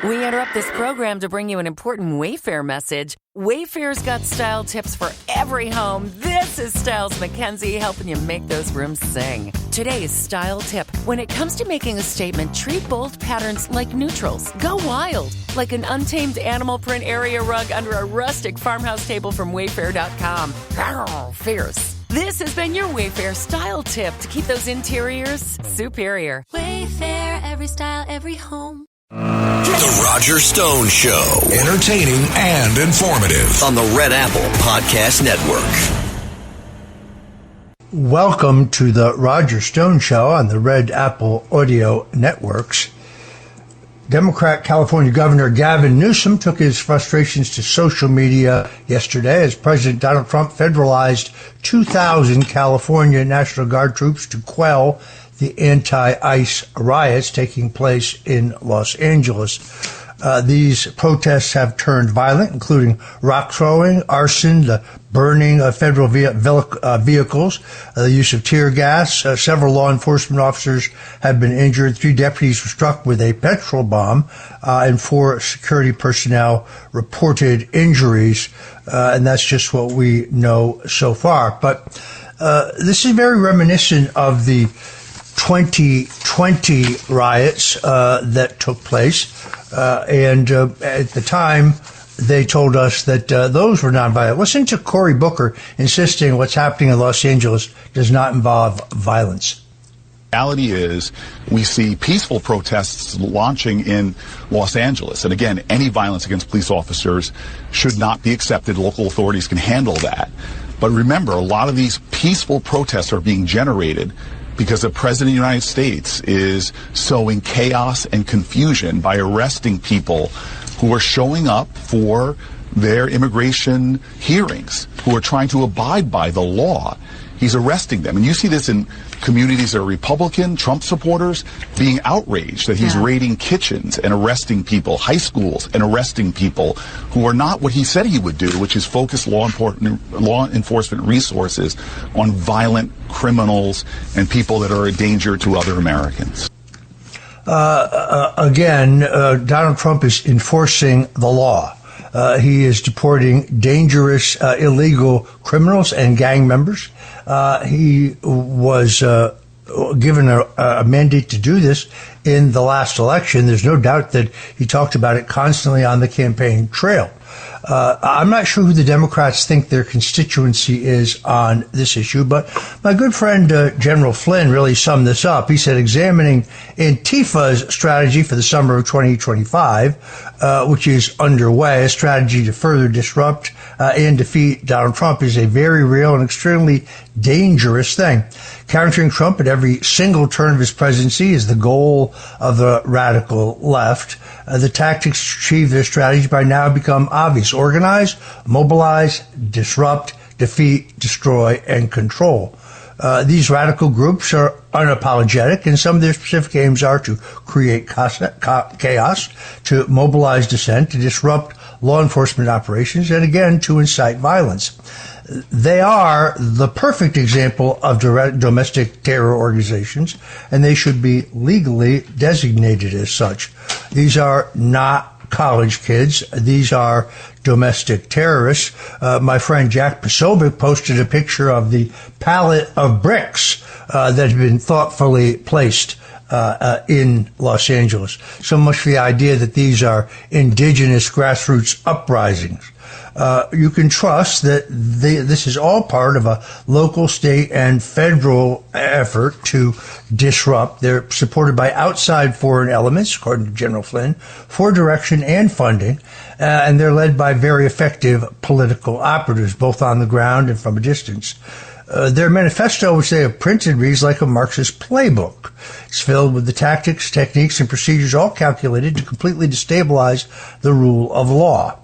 We interrupt this program to bring you an important Wayfair message. Wayfair's got style tips for every home. This is Styles McKenzie helping you make those rooms sing. Today's style tip. When it comes to making a statement, treat bold patterns like neutrals. Go wild, like an untamed animal print area rug under a rustic farmhouse table from Wayfair.com. Fierce. This has been your Wayfair style tip to keep those interiors superior. Wayfair, every style, every home. The Roger Stone Show. Entertaining and informative on the Red Apple Podcast Network. Welcome to the Roger Stone Show on the Red Apple Audio Networks. Democrat California Governor Gavin Newsom took his frustrations to social media yesterday as President Donald Trump federalized 2,000 California National Guard troops to quell the anti-ICE riots taking place in Los Angeles. These protests have turned violent, including rock throwing, arson, the burning of federal vehicles, the use of tear gas. Several law enforcement officers have been injured. 3 deputies were struck with a petrol bomb, and 4 security personnel reported injuries. And that's just what we know so far. But this is very reminiscent of the 2020 riots that took place. And at the time, they told us that those were nonviolent. Listen to Cory Booker insisting what's happening in Los Angeles does not involve violence. The reality is we see peaceful protests launching in Los Angeles. And again, any violence against police officers should not be accepted. Local authorities can handle that. But remember, a lot of these peaceful protests are being generated because the President of the United States is sowing chaos and confusion by arresting people who are showing up for their immigration hearings, who are trying to abide by the law. He's arresting them. And you see this in communities that are Republican, Trump supporters, being outraged that he's raiding kitchens and arresting people, high schools and arresting people who are not what he said he would do, which is focus law enforcement resources on violent criminals and people that are a danger to other Americans. Again, Donald Trump is enforcing the law. He is deporting dangerous, illegal criminals and gang members. He was given a mandate to do this in the last election. There's no doubt that he talked about it constantly on the campaign trail. I'm not sure who the Democrats think their constituency is on this issue, but my good friend General Flynn really summed this up. He said examining Antifa's strategy for the summer of 2025, which is underway, a strategy to further disrupt and defeat Donald Trump, is a very real and extremely dangerous thing. Countering Trump at every single turn of his presidency is the goal of the radical left. The tactics to achieve their strategy by now become obvious. Organize, mobilize, disrupt, defeat, destroy, and control. These radical groups are unapologetic, and some of their specific aims are to create chaos, to mobilize dissent, to disrupt law enforcement operations, and again, to incite violence. They are the perfect example of domestic terror organizations, and they should be legally designated as such. These are not college kids. These are domestic terrorists. My friend Jack Posobiec posted a picture of the pallet of bricks that had been thoughtfully placed in Los Angeles. So much for the idea that these are indigenous grassroots uprisings. You can trust that this is all part of a local, state, and federal effort to disrupt. They're supported by outside foreign elements, according to General Flynn, for direction and funding, and they're led by very effective political operatives, both on the ground and from a distance. Their manifesto, which they have printed, reads like a Marxist playbook. It's filled with the tactics, techniques, and procedures all calculated to completely destabilize the rule of law.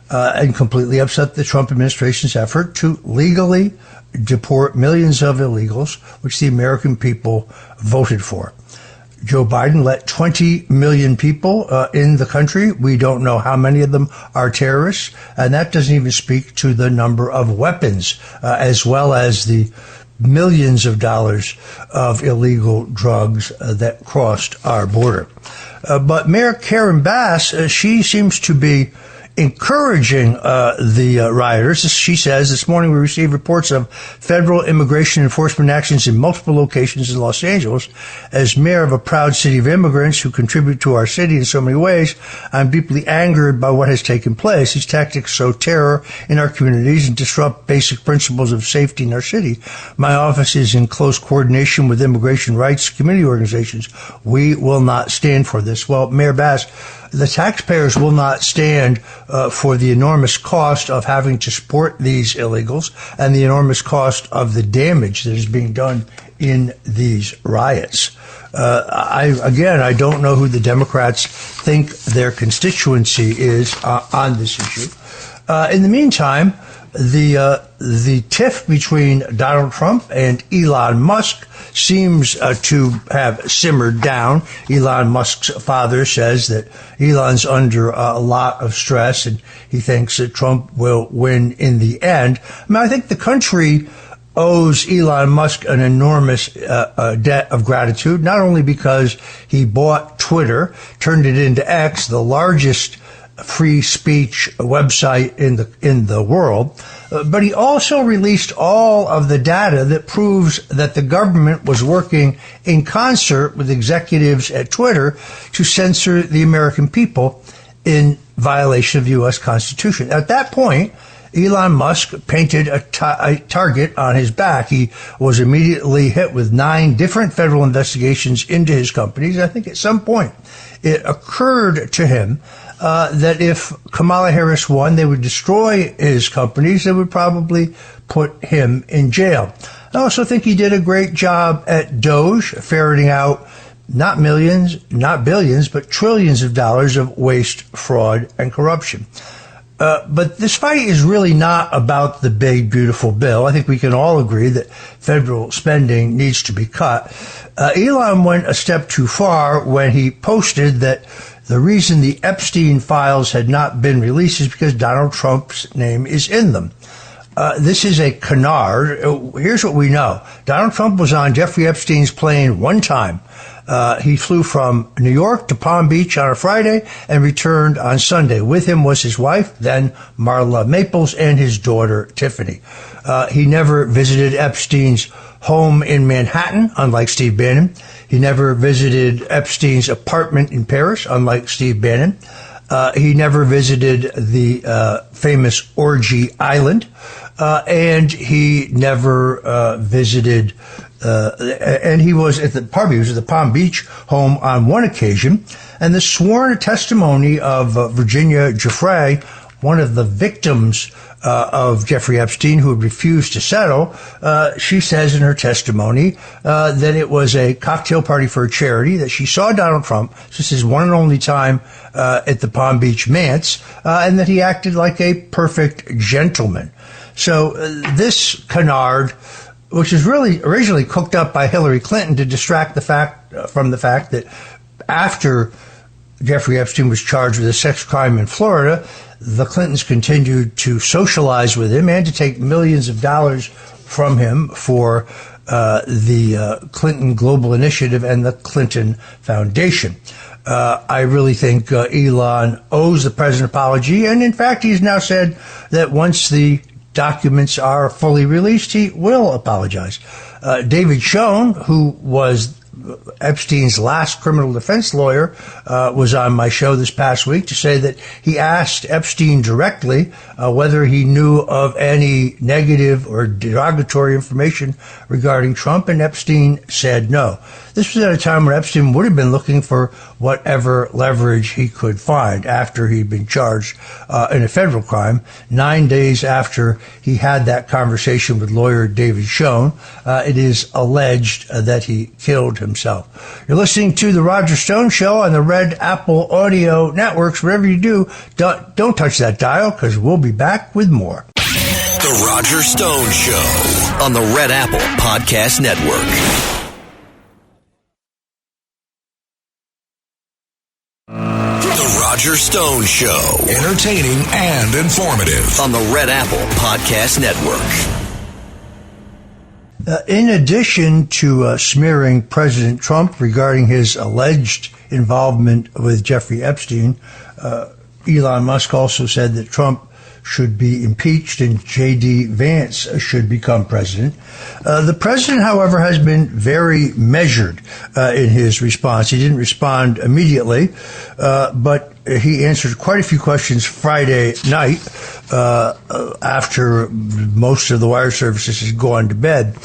And completely upset the Trump administration's effort to legally deport millions of illegals, which the American people voted for. Joe Biden let 20 million people in the country. We don't know how many of them are terrorists, and that doesn't even speak to the number of weapons, as well as the millions of dollars of illegal drugs that crossed our border. But Mayor Karen Bass, she seems to be encouraging the rioters. She says, this morning we received reports of federal immigration enforcement actions in multiple locations in Los Angeles. As mayor of a proud city of immigrants who contribute to our city in so many ways, I'm deeply angered by what has taken place. These tactics sow terror in our communities and disrupt basic principles of safety in our city. My office is in close coordination with immigration rights community organizations. We will not stand for this. Well, Mayor Bass, the taxpayers will not stand for the enormous cost of having to support these illegals and the enormous cost of the damage that is being done in these riots. I don't know who the Democrats think their constituency is on this issue. In the meantime, the tiff between Donald Trump and Elon Musk seems to have simmered down. Elon Musk's father says that Elon's under a lot of stress and he thinks that Trump will win in the end. I think the country owes Elon Musk an enormous debt of gratitude, not only because he bought Twitter, turned it into X, the largest free speech website in the world, but he also released all of the data that proves that the government was working in concert with executives at Twitter to censor the American people in violation of the U.S. Constitution. At that point, Elon Musk painted a target on his back. He was immediately hit with 9 different federal investigations into his companies. I think at some point it occurred to him that if Kamala Harris won, they would destroy his companies. They would probably put him in jail. I also think he did a great job at Doge, ferreting out not millions, not billions, but trillions of dollars of waste, fraud, and corruption. But this fight is really not about the big, beautiful bill. I think we can all agree that federal spending needs to be cut. Elon went a step too far when he posted that the reason the Epstein files had not been released is because Donald Trump's name is in them. This is a canard. Here's what we know. Donald Trump was on Jeffrey Epstein's plane one time. He flew from New York to Palm Beach on a Friday and returned on Sunday. With him was his wife, then Marla Maples, and his daughter, Tiffany. He never visited Epstein's home in Manhattan, unlike Steve Bannon. He never visited Epstein's apartment in Paris, unlike Steve Bannon. He never visited the famous Orgy Island, and he never visited. And he was at the Palm Beach home on one occasion. And the sworn testimony of Virginia Giuffre, one of the victims of Jeffrey Epstein, who had refused to settle, she says in her testimony that it was a cocktail party for a charity, that she saw Donald Trump, this is one and only time at the Palm Beach Manse, and that he acted like a perfect gentleman. So this canard, which is really originally cooked up by Hillary Clinton to distract from the fact that after Jeffrey Epstein was charged with a sex crime in Florida, the Clintons continued to socialize with him and to take millions of dollars from him for the Clinton Global Initiative and the Clinton Foundation. I really think Elon owes the president an apology, and in fact, he's now said that once the documents are fully released, he will apologize. David Schoen, who was Epstein's last criminal defense lawyer, was on my show this past week to say that he asked Epstein directly whether he knew of any negative or derogatory information regarding Trump, and Epstein said no. This was at a time when Epstein would have been looking for whatever leverage he could find after he'd been charged in a federal crime. 9 days after he had that conversation with lawyer David Schoen, it is alleged that he killed himself. You're listening to The Roger Stone Show on the Red Apple Audio Networks. Whatever you do, don't touch that dial, because we'll be back with more. The Roger Stone Show on the Red Apple Podcast Network. The Roger Stone Show. Entertaining and informative on the Red Apple Podcast Network. In addition to smearing President Trump regarding his alleged involvement with Jeffrey Epstein. Elon Musk also said that Trump should be impeached and J.D. Vance should become president. The president, however, has been very measured in his response. He didn't respond immediately, but he answered quite a few questions Friday night after most of the wire services had gone to bed.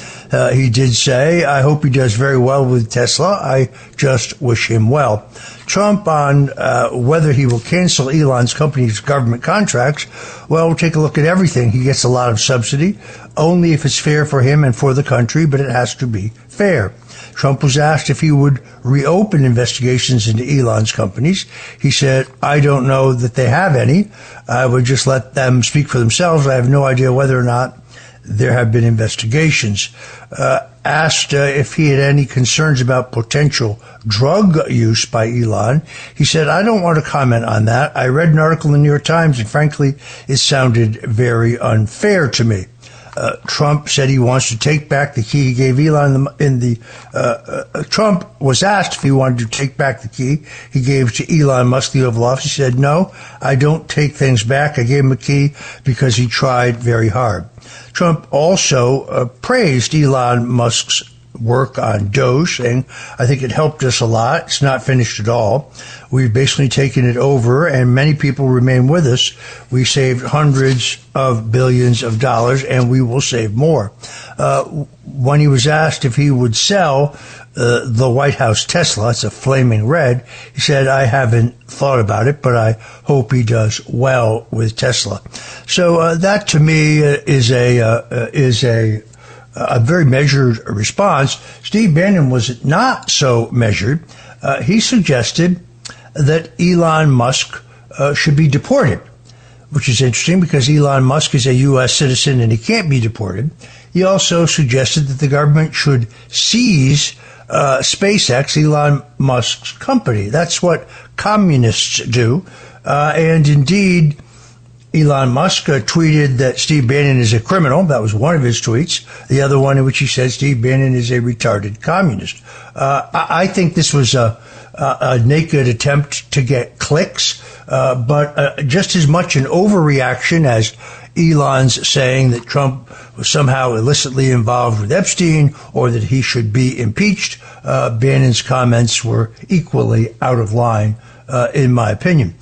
He did say, "I hope he does very well with Tesla. I just wish him well." Trump on whether he will cancel Elon's company's government contracts. Well, we'll take a look at everything. He gets a lot of subsidy, only if it's fair for him and for the country, but it has to be fair. Trump was asked if he would reopen investigations into Elon's companies. He said, "I don't know that they have any. I would just let them speak for themselves. I have no idea whether or not there have been investigations." Asked if he had any concerns about potential drug use by Elon, he said, "I don't want to comment on that. I read an article in the New York Times, and frankly, it sounded very unfair to me." Trump said he wants to take back the key he gave Elon Trump was asked if he wanted to take back the key he gave to Elon Musk, the Oval Office. He said, "No, I don't take things back. I gave him a key because he tried very hard." Trump also praised Elon Musk's work on Doge, saying, "I think it helped us a lot. It's not finished at all. We've basically taken it over, and many people remain with us. We saved hundreds of billions of dollars, and we will save more." When he was asked if he would sell the White House Tesla, it's a flaming red, he said, "I haven't thought about it, but I hope he does well with Tesla." So that to me is a very measured response. Steve Bannon was not so measured. He suggested that Elon Musk should be deported, which is interesting because Elon Musk is a U.S. citizen and he can't be deported. He also suggested that the government should seize SpaceX, Elon Musk's company. That's what communists do. And indeed, Elon Musk tweeted that Steve Bannon is a criminal. That was one of his tweets. The other one in which he said Steve Bannon is a retarded communist. I think this was a naked attempt to get clicks, but just as much an overreaction as Elon's saying that Trump was somehow illicitly involved with Epstein or that he should be impeached. Bannon's comments were equally out of line, in my opinion.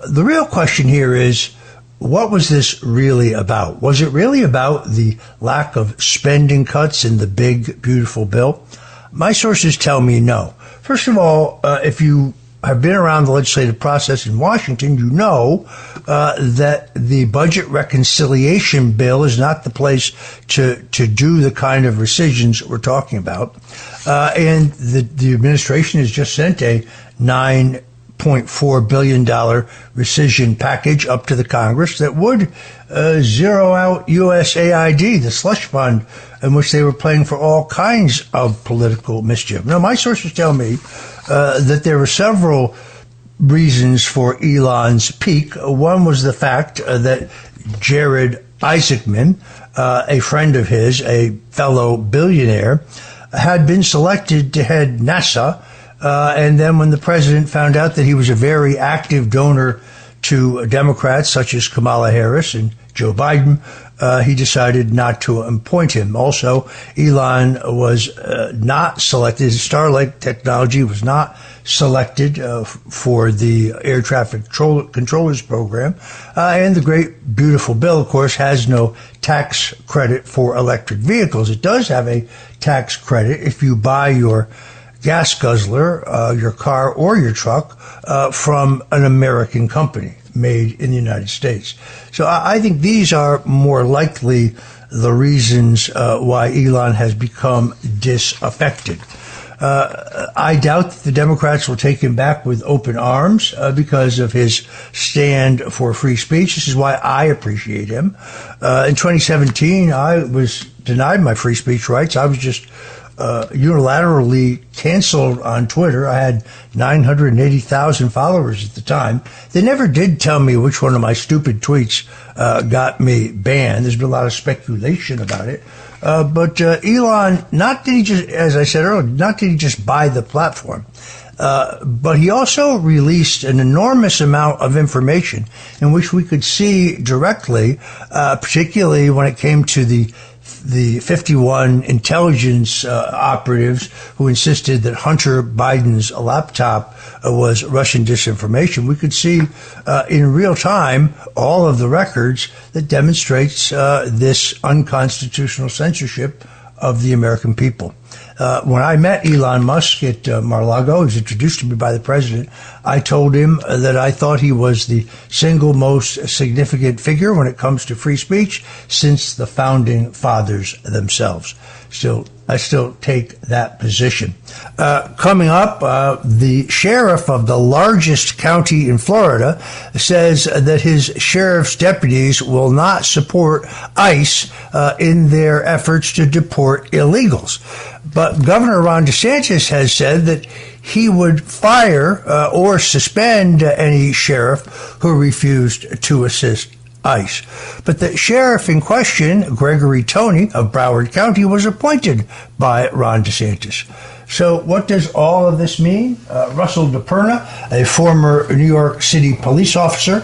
The real question here is, what was this really about? Was it really about the lack of spending cuts in the big, beautiful bill? My sources tell me no. First of all, if you have been around the legislative process in Washington, you know that the budget reconciliation bill is not the place to do the kind of rescissions we're talking about. And the administration has just sent a $9.4 billion rescission package up to the Congress that would zero out USAID, the slush fund in which they were playing for all kinds of political mischief. Now, my sources tell me that there were several reasons for Elon's peak. One was the fact that Jared Isaacman, a friend of his, a fellow billionaire, had been selected to head NASA. And then when the president found out that he was a very active donor to Democrats such as Kamala Harris and Joe Biden, he decided not to appoint him. Also, Elon was not selected. His Starlink technology was not selected for the air traffic controllers program. And the great, beautiful bill, of course, has no tax credit for electric vehicles. It does have a tax credit if you buy your gas guzzler, your car or your truck, from an American company made in the United States. So I think these are more likely the reasons why Elon has become disaffected. I doubt that the Democrats will take him back with open arms because of his stand for free speech. This is why I appreciate him. In 2017, I was denied my free speech rights. I was just unilaterally canceled on Twitter. I had 980,000 followers at the time. They never did tell me which one of my stupid tweets got me banned. There's been a lot of speculation about it. But Elon, not did he just, as I said earlier, not did he just buy the platform. But he also released an enormous amount of information in which we could see directly, particularly when it came to the 51 intelligence operatives who insisted that Hunter Biden's laptop was Russian disinformation. We could see in real time all of the records that demonstrates this unconstitutional censorship of the American people. When I met Elon Musk at Mar-a-Lago, he was introduced to me by the president, I told him that I thought he was the single most significant figure when it comes to free speech since the founding fathers themselves. I still take that position. Coming up, the sheriff of the largest county in Florida says that his sheriff's deputies will not support ICE in their efforts to deport illegals. But Governor Ron DeSantis has said that he would fire or suspend any sheriff who refused to assist ICE. But the sheriff in question, Gregory Toney of Broward County, was appointed by Ron DeSantis. So what does all of this mean? Russell DePerna, a former New York City police officer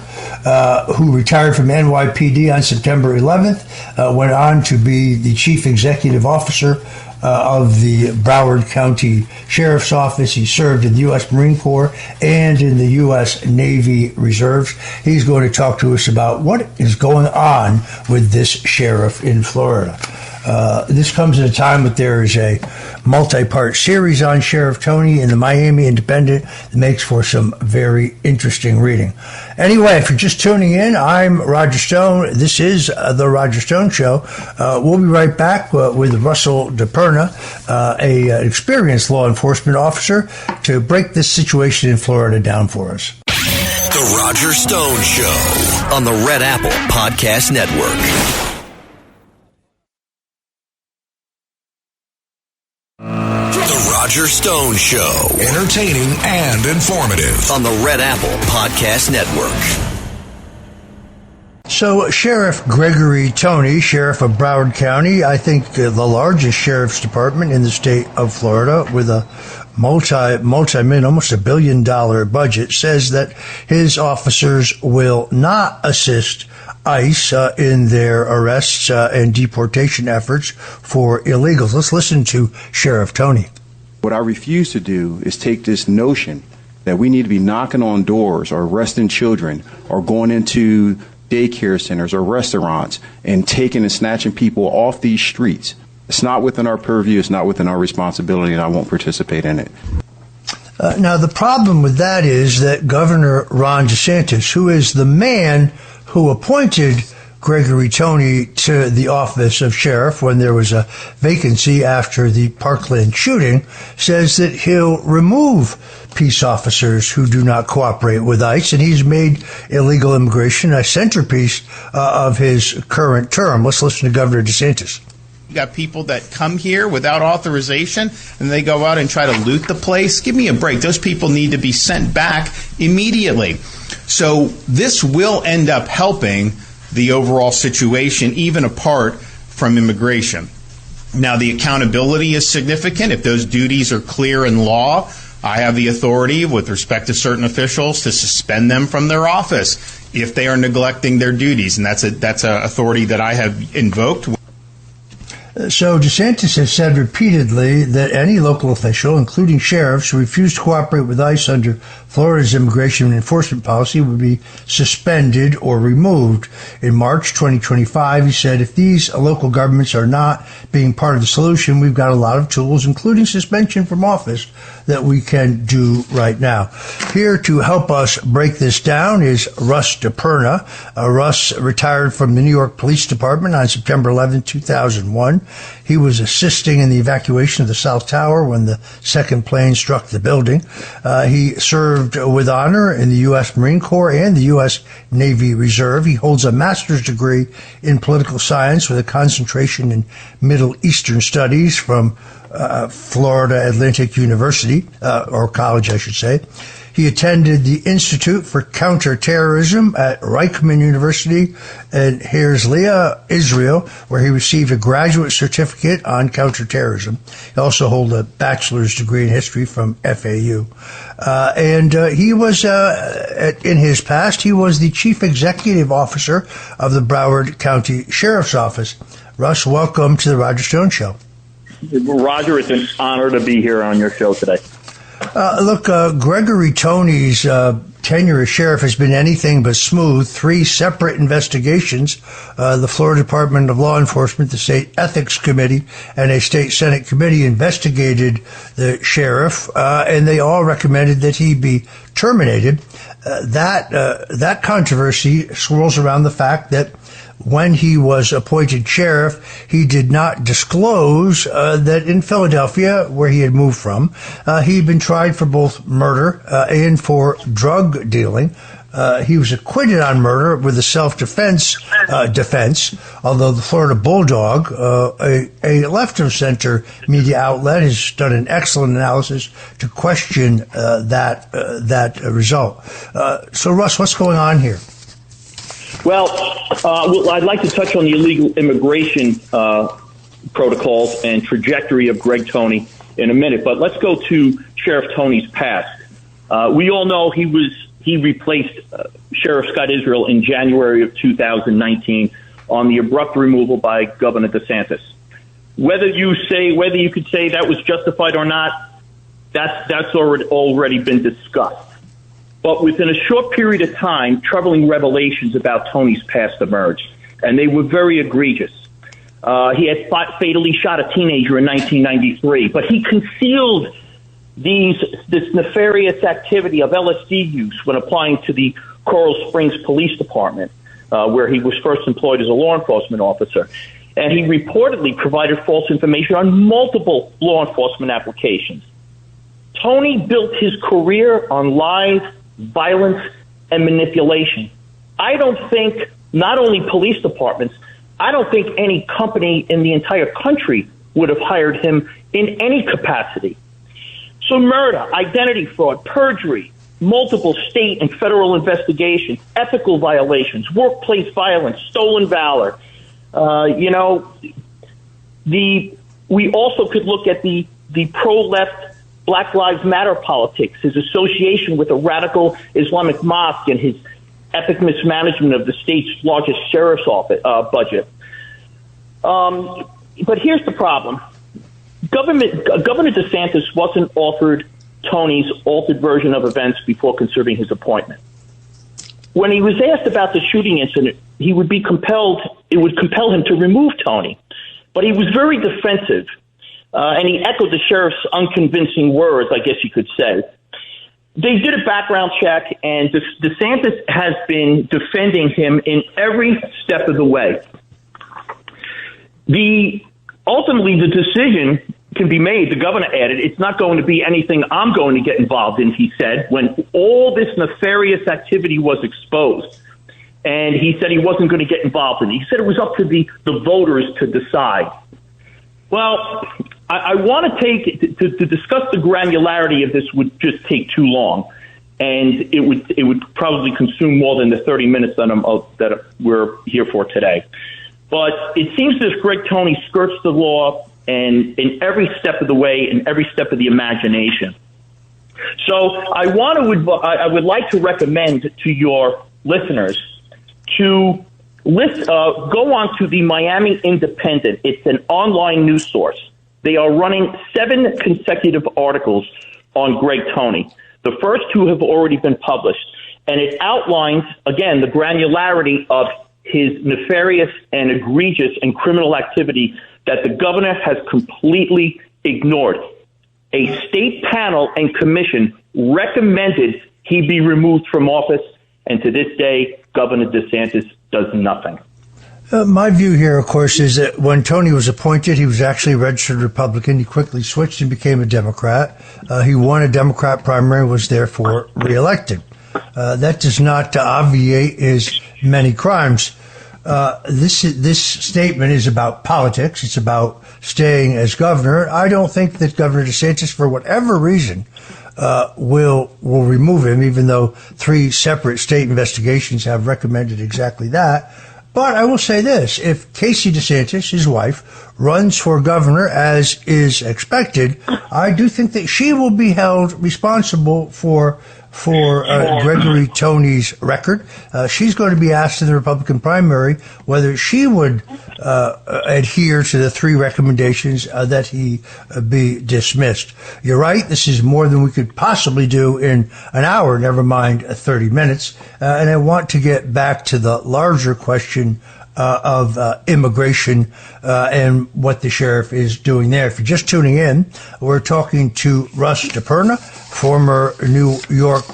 who retired from NYPD on September 11th, went on to be the chief executive officer of the Broward County Sheriff's Office. He served in the U.S. Marine Corps and in the U.S. Navy Reserves. He's going to talk to us about what is going on with this sheriff in Florida. This comes at a time that there is a multi-part series on Sheriff Toney in the Miami Independent that makes for some very interesting reading. Anyway, if you're just tuning in, I'm Roger Stone. This is The Roger Stone Show. We'll be right back with Russell DePerna, an experienced law enforcement officer, to break this situation in Florida down for us. The Roger Stone Show on the Red Apple Podcast Network. The Roger Stone Show. Entertaining and informative on the Red Apple Podcast Network. So Sheriff Gregory Toney, sheriff of Broward County, I think the largest sheriff's department in the state of Florida with a multi-million, almost $1 billion budget, says that his officers will not assist ICE in their arrests and deportation efforts for illegals. Let's listen to Sheriff Toney. What I refuse to do is take this notion that we need to be knocking on doors or arresting children or going into daycare centers or restaurants and taking and snatching people off these streets. It's not within our purview. It's not within our responsibility, and I won't participate in it. Now, the problem with that is that Governor Ron DeSantis, who is the man who appointed Gregory Toney to the office of sheriff when there was a vacancy after the Parkland shooting, says that he'll remove peace officers who do not cooperate with ICE, and he's made illegal immigration a centerpiece of his current term. Let's listen to Governor DeSantis. You got people that come here without authorization and they go out and try to loot the place. Give me a break. Those people need to be sent back immediately. So this will end up helping the overall situation, even apart from immigration. Now, the accountability is significant. If those duties are clear in law, I have the authority with respect to certain officials to suspend them from their office if they are neglecting their duties. And that's a authority that I have invoked. So DeSantis has said repeatedly that any local official, including sheriffs, who refuse to cooperate with ICE under Florida's immigration enforcement policy would be suspended or removed. In March 2025, he said, if these local governments are not being part of the solution, we've got a lot of tools, including suspension from office, that we can do right now. Here to help us break this down is Russ DePerna. Russ retired from the New York Police Department on September 11, 2001. He was assisting in the evacuation of the South Tower when the second plane struck the building. He served with honor in the U.S. Marine Corps and the U.S. Navy Reserve. He holds a master's degree in political science with a concentration in Middle Eastern studies from Florida Atlantic University, or college, I should say. He attended the Institute for Counterterrorism at Reichman University in Herzliya, Israel, where he received a graduate certificate on counterterrorism. He also holds a bachelor's degree in history from FAU. He was, in his past, he was the chief executive officer of the Broward County Sheriff's Office. Russ, welcome to the Roger Stone Show. Roger, it's an honor to be here on your show today. Gregory Tony's tenure as sheriff has been anything but smooth. 3 separate investigations, the Florida Department of Law Enforcement, the State Ethics Committee, and a State Senate committee investigated the sheriff, and they all recommended that he be terminated. That controversy swirls around the fact that when he was appointed sheriff, he did not disclose that in Philadelphia, where he had moved from, he had been tried for both murder and for drug dealing. He was acquitted on murder with a self-defense defense, although the Florida Bulldog, a left-of-center media outlet, has done an excellent analysis to question that result. So, Russ, what's going on here? Well, I'd like to touch on the illegal immigration protocols and trajectory of Greg Tony in a minute, but let's go to Sheriff Tony's past. We all know he replaced Sheriff Scott Israel in January of 2019 on the abrupt removal by Governor DeSantis. Whether you could say that was justified or not, that's already been discussed. But within a short period of time, troubling revelations about Tony's past emerged, and they were very egregious. He had fatally shot a teenager in 1993, but he concealed this nefarious activity of LSD use when applying to the Coral Springs Police Department, where he was first employed as a law enforcement officer. And he reportedly provided false information on multiple law enforcement applications. Tony built his career on lies, violence, and manipulation. I don't think, not only police departments, I don't think any company in the entire country would have hired him in any capacity. So murder, identity fraud, perjury, multiple state and federal investigations, ethical violations, workplace violence, stolen valor. We also could look at the pro-left Black Lives Matter politics, his association with a radical Islamic mosque, and his epic mismanagement of the state's largest sheriff's office budget. But here's the problem. Governor DeSantis wasn't offered Tony's altered version of events before considering his appointment. When he was asked about the shooting incident, it would compel him to remove Tony. But he was very defensive. And he echoed the sheriff's unconvincing words, I guess you could say. They did a background check, and DeSantis has been defending him in every step of the way. Ultimately, the decision can be made, the governor added, it's not going to be anything I'm going to get involved in, he said, when all this nefarious activity was exposed. And he said he wasn't going to get involved in it. He said it was up to the voters to decide. Well, I want to discuss the granularity of this would just take too long, and it would probably consume more than the 30 minutes that we're here for today. But it seems as if Greg Tony skirts the law and in every step of the way, in every step of the imagination. So I would like to recommend to your listeners to go on to the Miami Independent. It's an online news source. They are running 7 consecutive articles on Greg Tony. The first 2 have already been published, and it outlines, again, the granularity of his nefarious and egregious and criminal activity that the governor has completely ignored. A state panel and commission recommended he be removed from office, and to this day, Governor DeSantis does nothing. My view here, of course, is that when Tony was appointed, he was actually a registered Republican. He quickly switched and became a Democrat. He won a Democrat primary, was therefore reelected. That does not obviate his many crimes. This statement is about politics. It's about staying as governor. I don't think that Governor DeSantis, for whatever reason, will remove him, even though 3 separate state investigations have recommended exactly that. But I will say this, if Casey DeSantis, his wife, runs for governor as is expected, I do think that she will be held responsible for Gregory Tony's record. She's going to be asked in the Republican primary whether she would adhere to the 3 recommendations that he be dismissed. You're right, this is more than we could possibly do in an hour, never mind 30 minutes. And I want to get back to the larger question of immigration and what the sheriff is doing there. If you're just tuning in, we're talking to Russ DePerna, former New York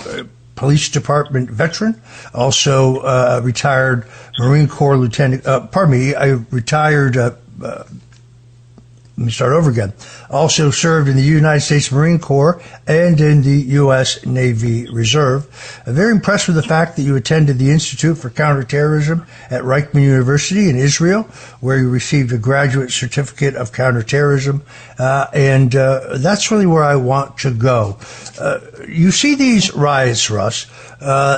Police Department veteran, also retired Marine Corps lieutenant, let me start over again. Also served in the United States Marine Corps and in the U.S. Navy Reserve. Very impressed with the fact that you attended the Institute for Counterterrorism at Reichman University in Israel, where you received a graduate certificate of counterterrorism. And that's really where I want to go. You see these riots, Russ.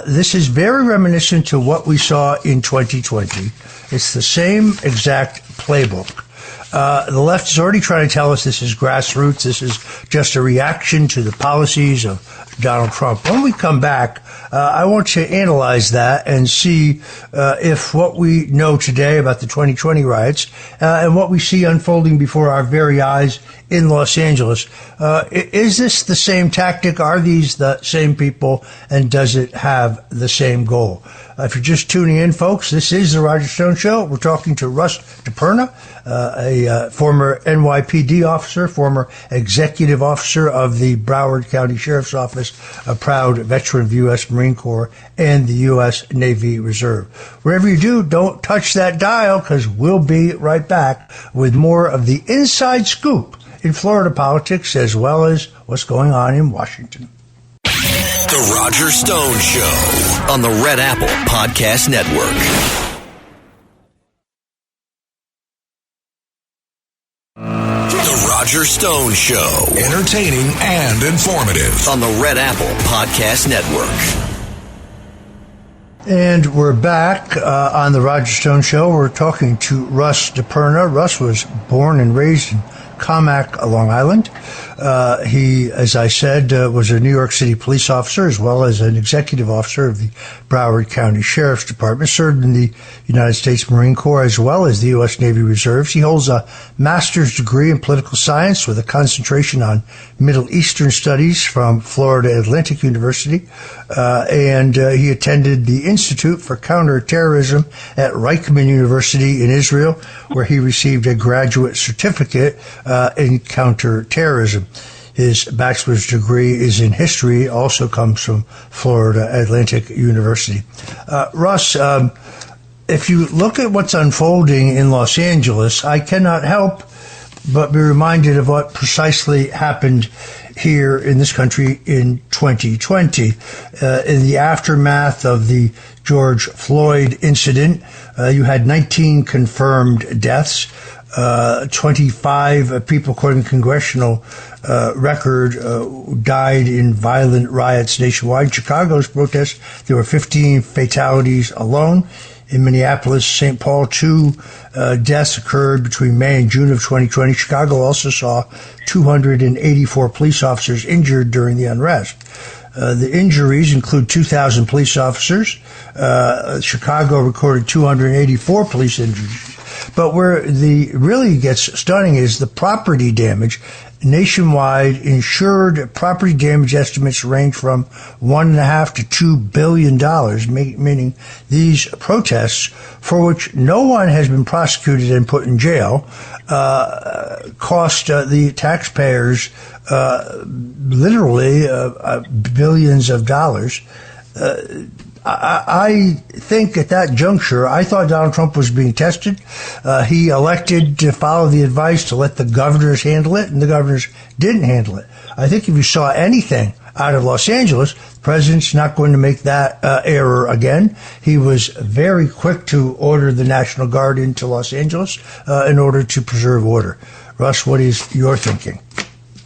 This is very reminiscent to what we saw in 2020. It's the same exact playbook. The left is already trying to tell us this is grassroots. This is just a reaction to the policies of Donald Trump. When we come back, I want to analyze that and see if what we know today about the 2020 riots and what we see unfolding before our very eyes in Los Angeles, is this the same tactic? Are these the same people? And does it have the same goal? If you're just tuning in, folks, this is the Roger Stone Show. We're talking to Russ DePerna, a former NYPD officer, former executive officer of the Broward County Sheriff's Office, a proud veteran of the U.S. Marine Corps and the U.S. Navy Reserve. Wherever you do, don't touch that dial, because we'll be right back with more of the inside scoop in Florida politics, as well as what's going on in Washington. The Roger Stone Show on the Red Apple Podcast Network. The Roger Stone Show, entertaining and informative on the Red Apple Podcast Network. And we're back on the Roger Stone Show. We're talking to Russ DePerna. Russ was born and raised in Commack, Long Island. He, as I said, was a New York City police officer as well as an executive officer of the Broward County Sheriff's Department, served in the United States Marine Corps as well as the U.S. Navy Reserves. He holds a master's degree in political science with a concentration on Middle Eastern studies from Florida Atlantic University, and he attended the Institute for Counterterrorism at Reichman University in Israel, where he received a graduate certificate in counterterrorism. His bachelor's degree is in history, also comes from Florida Atlantic University. Russ, if you look at what's unfolding in Los Angeles, I cannot help but be reminded of what precisely happened here in this country in 2020. In the aftermath of the George Floyd incident, you had 19 confirmed deaths. 25 people, according to congressional record, died in violent riots nationwide. In Chicago's protests, there were 15 fatalities alone. In Minneapolis, St. Paul, 2 deaths occurred between May and June of 2020. Chicago also saw 284 police officers injured during the unrest. The injuries include 2,000 police officers. Chicago recorded 284 police injuries. But where the really gets stunning is the property damage. Nationwide, insured property damage estimates range from $1.5 to $2 billion, meaning these protests, for which no one has been prosecuted and put in jail, cost the taxpayers literally billions of dollars. I think at that juncture, I thought Donald Trump was being tested. He elected to follow the advice to let the governors handle it, and the governors didn't handle it. I think if you saw anything out of Los Angeles, the president's not going to make that error again. He was very quick to order the National Guard into Los Angeles in order to preserve order. Russ, what is your thinking?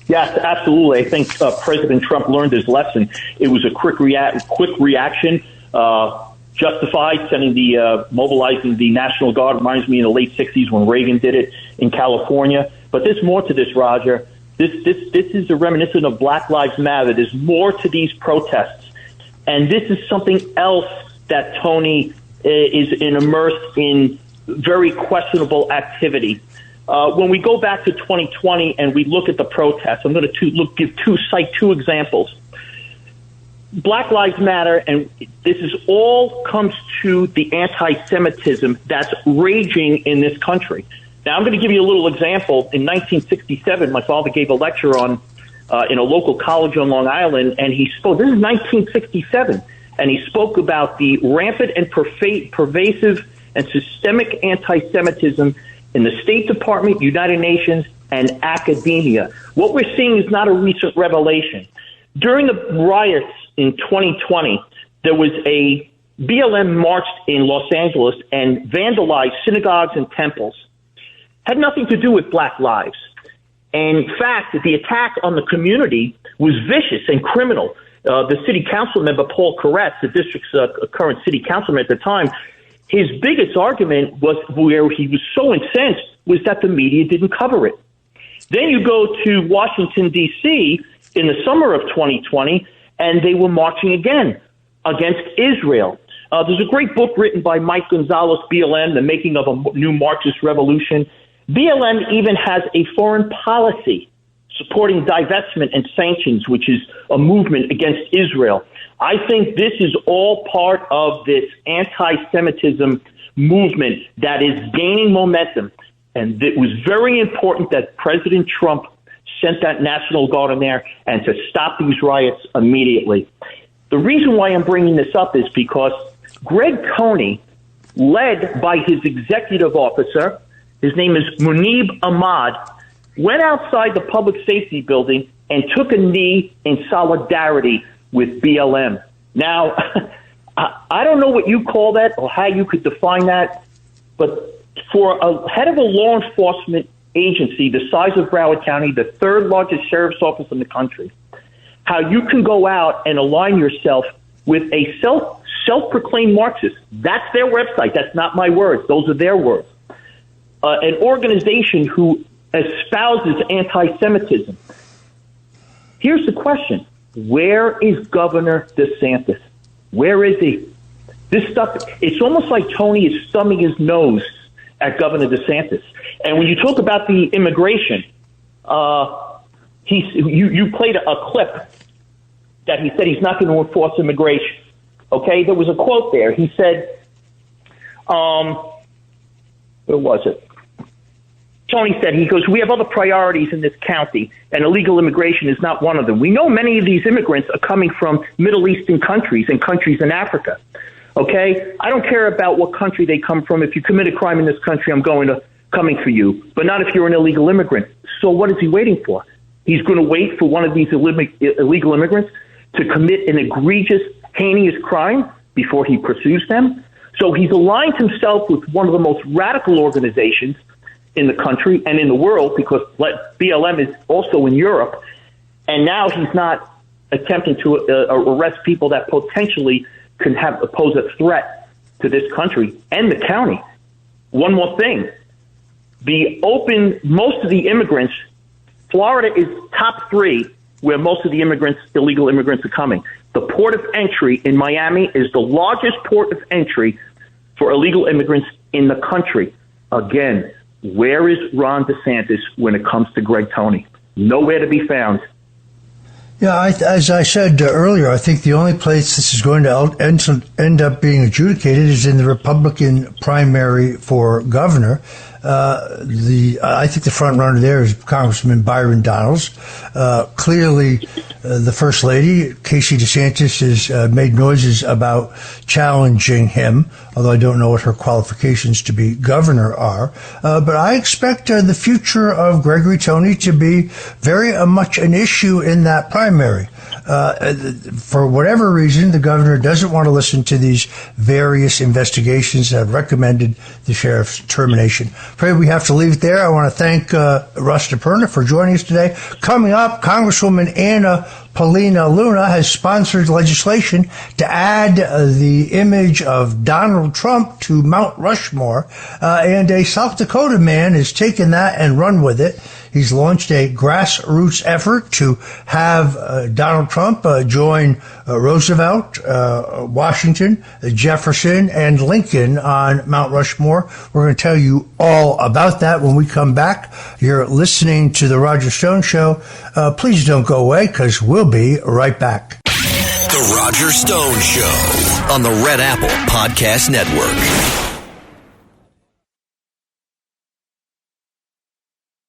Yes, absolutely. I think President Trump learned his lesson. It was a quick reaction, justified, mobilizing the National Guard. Reminds me in the late 60s when Reagan did it in California. But there's more to this, Roger. This is a reminiscent of Black Lives Matter. There's more to these protests. And this is something else that Tony is immersed in very questionable activity. When we go back to 2020 and we look at the protests, I'm going to cite two examples. Black Lives Matter, and this is all comes to the anti-Semitism that's raging in this country. Now, I'm going to give you a little example. In 1967, my father gave a lecture on in a local college on Long Island, and he spoke. This is 1967, and he spoke about the rampant and pervasive and systemic anti-Semitism in the State Department, United Nations, and academia. What we're seeing is not a recent revelation. During the riots in 2020, there was a BLM marched in Los Angeles and vandalized synagogues and temples. Had nothing to do with Black lives. And in fact, the attack on the community was vicious and criminal. The city council member, Paul Koretz, the district's current city councilman at the time, his biggest argument was where he was so incensed was that the media didn't cover it. Then you go to Washington, D.C. in the summer of 2020, and they were marching again against Israel. There's a great book written by Mike Gonzalez, BLM, The Making of a New Marxist Revolution. BLM even has a foreign policy supporting divestment and sanctions, which is a movement against Israel. I think this is all part of this anti-Semitism movement that is gaining momentum. And it was very important that President Trump sent that National Guard in there and to stop these riots immediately. The reason why I'm bringing this up is because Greg Coney, led by his executive officer, his name is Munib Ahmad, went outside the public safety building and took a knee in solidarity with BLM. Now, I don't know what you call that or how you could define that, but for a head of a law enforcement agency the size of Broward County, the third largest sheriff's office in the country, how you can go out and align yourself with a self-proclaimed Marxist. That's their website. That's not my words. Those are their words. An organization who espouses anti-Semitism. Here's the question. Where is Governor DeSantis? Where is he? This stuff, it's almost like Tony is thumbing his nose at Governor DeSantis. And when you talk about the immigration, you played a clip that he said he's not going to enforce immigration. Okay, there was a quote there. He said, where was it? Tony said, he goes, we have other priorities in this county, and illegal immigration is not one of them. We know many of these immigrants are coming from Middle Eastern countries and countries in Africa. Okay? I don't care about what country they come from. If you commit a crime in this country, I'm coming for you. But not if you're an illegal immigrant. So what is he waiting for? He's going to wait for one of these illegal immigrants to commit an egregious, heinous crime before he pursues them? So he's aligned himself with one of the most radical organizations in the country and in the world, because BLM is also in Europe, and now he's not attempting to arrest people that potentially can pose a threat to this country and the county. One more thing. Most of the immigrants, Florida is top 3 where most of the illegal immigrants are coming. The port of entry in Miami is the largest port of entry for illegal immigrants in the country. Again, where is Ron DeSantis when it comes to Greg Coney? Nowhere to be found. Yeah, as I said earlier, I think the only place this is going to end up being adjudicated is in the Republican primary for governor. I think the front runner there is Congressman Byron Donalds. Clearly, the First Lady, Casey DeSantis, has made noises about challenging him, although I don't know what her qualifications to be governor are. But I expect the future of Gregory Tony to be very much an issue in that primary. For whatever reason, the governor doesn't want to listen to these various investigations that have recommended the sheriff's termination. Afraid we have to leave it there. I want to thank Russ DePerna for joining us today. Coming up, Congresswoman Anna Paulina Luna has sponsored legislation to add the image of Donald Trump to Mount Rushmore, and a South Dakota man has taken that and run with it. He's launched a grassroots effort to have Donald Trump join Roosevelt, Washington, Jefferson, and Lincoln on Mount Rushmore. We're going to tell you all about that when we come back. You're listening to The Roger Stone Show. Please don't go away, because we'll be right back. The Roger Stone Show on the Red Apple Podcast Network.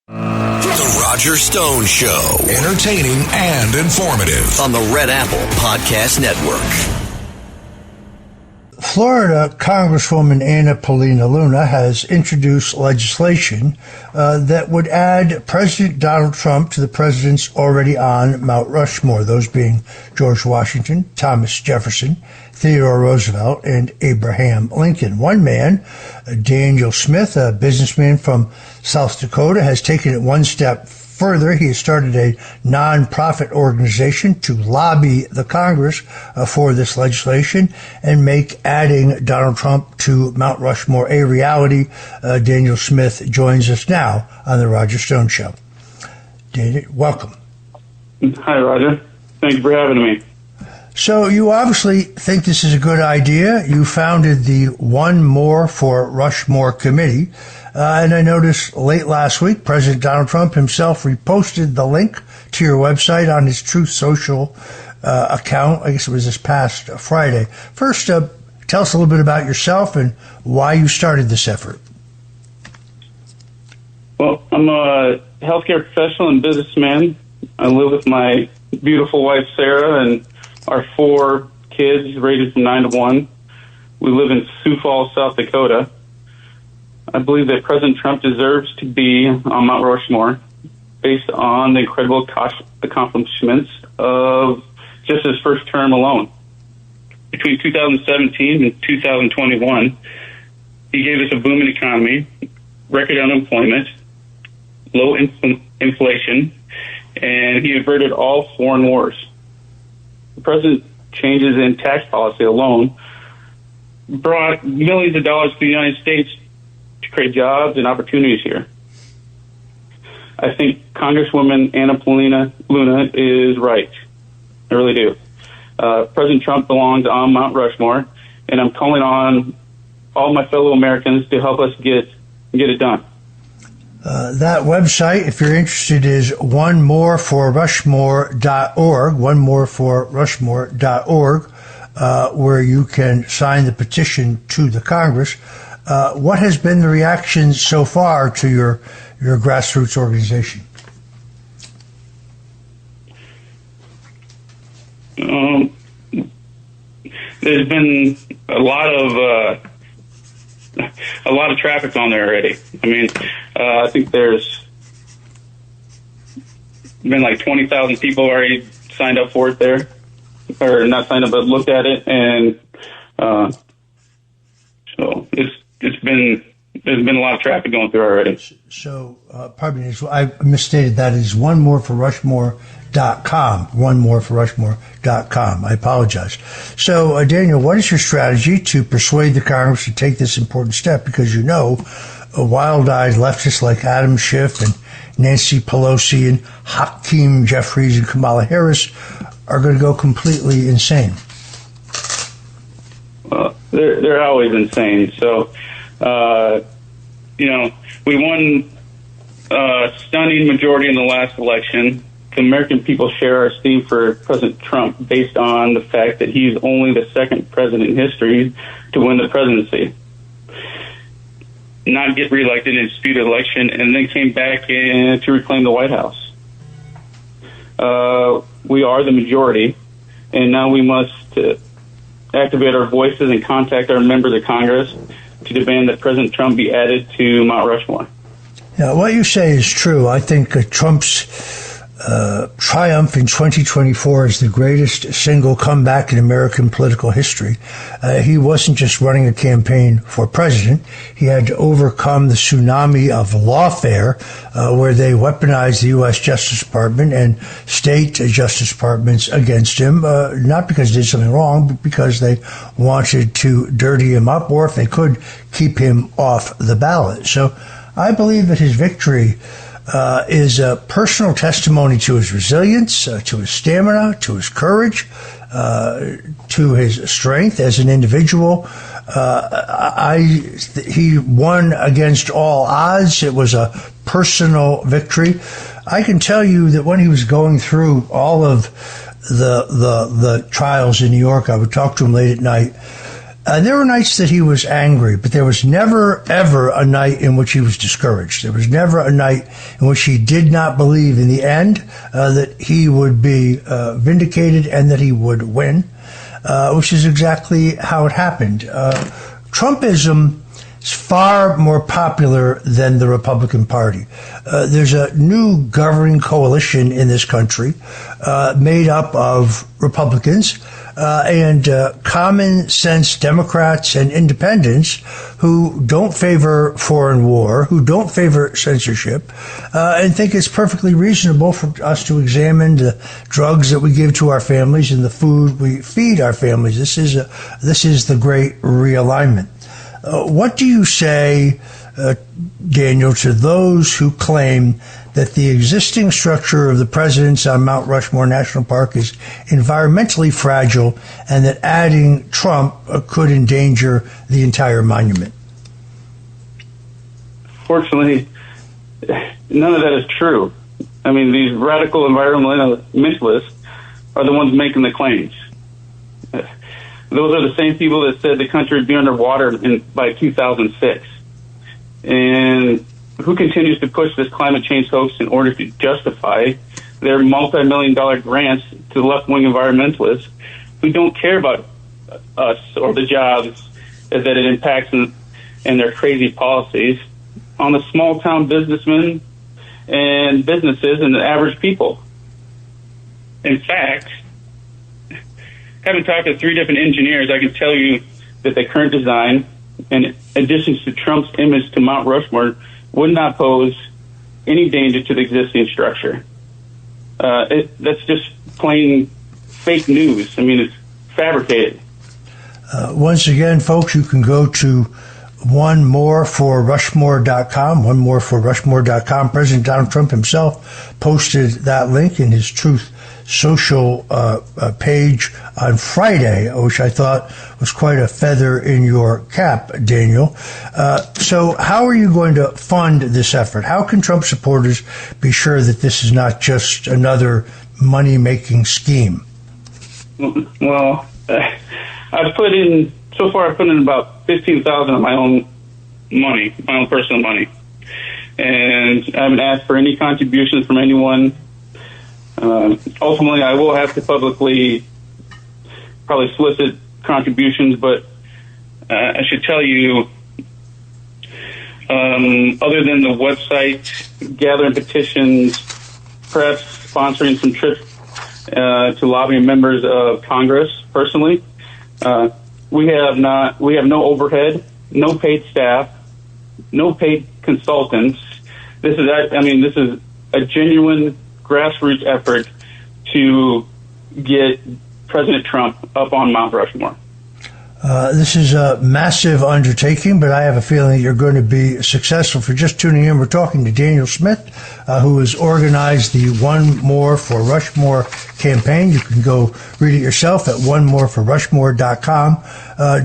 The Roger Stone Show. Entertaining and informative on the Red Apple Podcast Network. Florida Congresswoman Anna Paulina Luna has introduced legislation that would add President Donald Trump to the presidents already on Mount Rushmore, those being George Washington, Thomas Jefferson, Theodore Roosevelt, and Abraham Lincoln. One man, Daniel Smith, a businessman from South Dakota, has taken it one step further. He has started a nonprofit organization to lobby the Congress for this legislation and make adding Donald Trump to Mount Rushmore a reality. Daniel Smith joins us now on the Roger Stone Show. Daniel, welcome. Hi, Roger. Thank you for having me. So you obviously think this is a good idea. You founded the One More for Rushmore Committee. And I noticed late last week, President Donald Trump himself reposted the link to your website on his Truth Social account. I guess it was this past Friday. First, tell us a little bit about yourself and why you started this effort. Well, I'm a healthcare professional and businessman. I live with my beautiful wife, Sarah, and our 4 kids rated from 9 to 1. We live in Sioux Falls, South Dakota. I believe that President Trump deserves to be on Mount Rushmore based on the incredible accomplishments of just his first term alone. Between 2017 and 2021, he gave us a booming economy, record unemployment, low inflation, and he averted all foreign wars. The president's changes in tax policy alone brought millions of dollars to the United States to create jobs and opportunities here. I think Congresswoman Anna Paulina Luna is right. I really do. President Trump belongs on Mount Rushmore, and I'm calling on all my fellow Americans to help us get it done. That website, if you're interested, is onemoreforrushmore.org, onemoreforrushmore.org, where you can sign the petition to the Congress. What has been the reaction so far to your grassroots organization? There's been a lot of traffic on there already. I mean, I think there's been like 20,000 people already signed up for it there, or not signed up, but looked at it, and so there's been a lot of traffic going through already. So, pardon me, I misstated that. Is onemoreforrushmore.com, onemoreforrushmore.com. I apologize. So, Daniel, what is your strategy to persuade the Congress to take this important step? Because you know, wild-eyed leftists like Adam Schiff and Nancy Pelosi and Hakeem Jeffries and Kamala Harris are going to go completely insane. Well, they're always insane. So, we won a stunning majority in the last election. The American people share our esteem for President Trump based on the fact that he's only the second president in history to win the presidency, not get reelected in a disputed election, and then came back to reclaim the White House. We are the majority, and now we must activate our voices and contact our members of Congress to demand that President Trump be added to Mount Rushmore. Yeah, what you say is true. I think Trump's triumph in 2024 as the greatest single comeback in American political history. He wasn't just running a campaign for president. He had to overcome the tsunami of lawfare, where they weaponized the U.S. Justice Department and state justice departments against him, not because he did something wrong, but because they wanted to dirty him up, or if they could, keep him off the ballot. So I believe that his victory is a personal testimony to his resilience, to his stamina, to his courage, to his strength as an individual. He won against all odds. It was a personal victory. I can tell you that when he was going through all of the trials in New York, I would talk to him late at night. There were nights that he was angry, but there was never, ever a night in which he was discouraged. There was never a night in which he did not believe in the end that he would be vindicated and that he would win, which is exactly how it happened. Trumpism is far more popular than the Republican Party. There's a new governing coalition in this country made up of Republicans and common sense Democrats and independents who don't favor foreign war, who don't favor censorship, and think it's perfectly reasonable for us to examine the drugs that we give to our families and the food we feed our families. This is the great realignment. What do you say, Daniel, to those who claim that the existing structure of the presidents on Mount Rushmore National Park is environmentally fragile and that adding Trump could endanger the entire monument? Fortunately, none of that is true. I mean, these radical environmentalists are the ones making the claims. Those are the same people that said the country would be underwater by 2006. And who continues to push this climate change hoax in order to justify their multi-million-dollar grants to left-wing environmentalists who don't care about us or the jobs that it impacts and their crazy policies on the small-town businessmen and businesses and the average people. In fact, having talked to 3 different engineers, I can tell you that the current design, in addition to Trump's image to Mount Rushmore, would not pose any danger to the existing structure. That's just plain fake news. I mean, it's fabricated. Once again, folks, you can go to onemoreforrushmore.com, onemoreforrushmore.com. President Donald Trump himself posted that link in his Truth Social page on Friday, which I thought was quite a feather in your cap, Daniel. So how are you going to fund this effort? How can Trump supporters be sure that this is not just another money-making scheme? Well, I've put in about $15,000 of my own money, my own personal money. And I haven't asked for any contributions from anyone. Ultimately, I will have to publicly probably solicit contributions, but I should tell you, other than the website, gathering petitions, perhaps sponsoring some trips to lobbying members of Congress personally, we have no overhead, no paid staff, no paid consultants. This is a genuine grassroots effort to get President Trump up on Mount Rushmore. This is a massive undertaking, but I have a feeling you're going to be successful. For just tuning in, we're talking to Daniel Smith, who has organized the One More for Rushmore campaign. You can go read it yourself at onemoreforrushmore.com.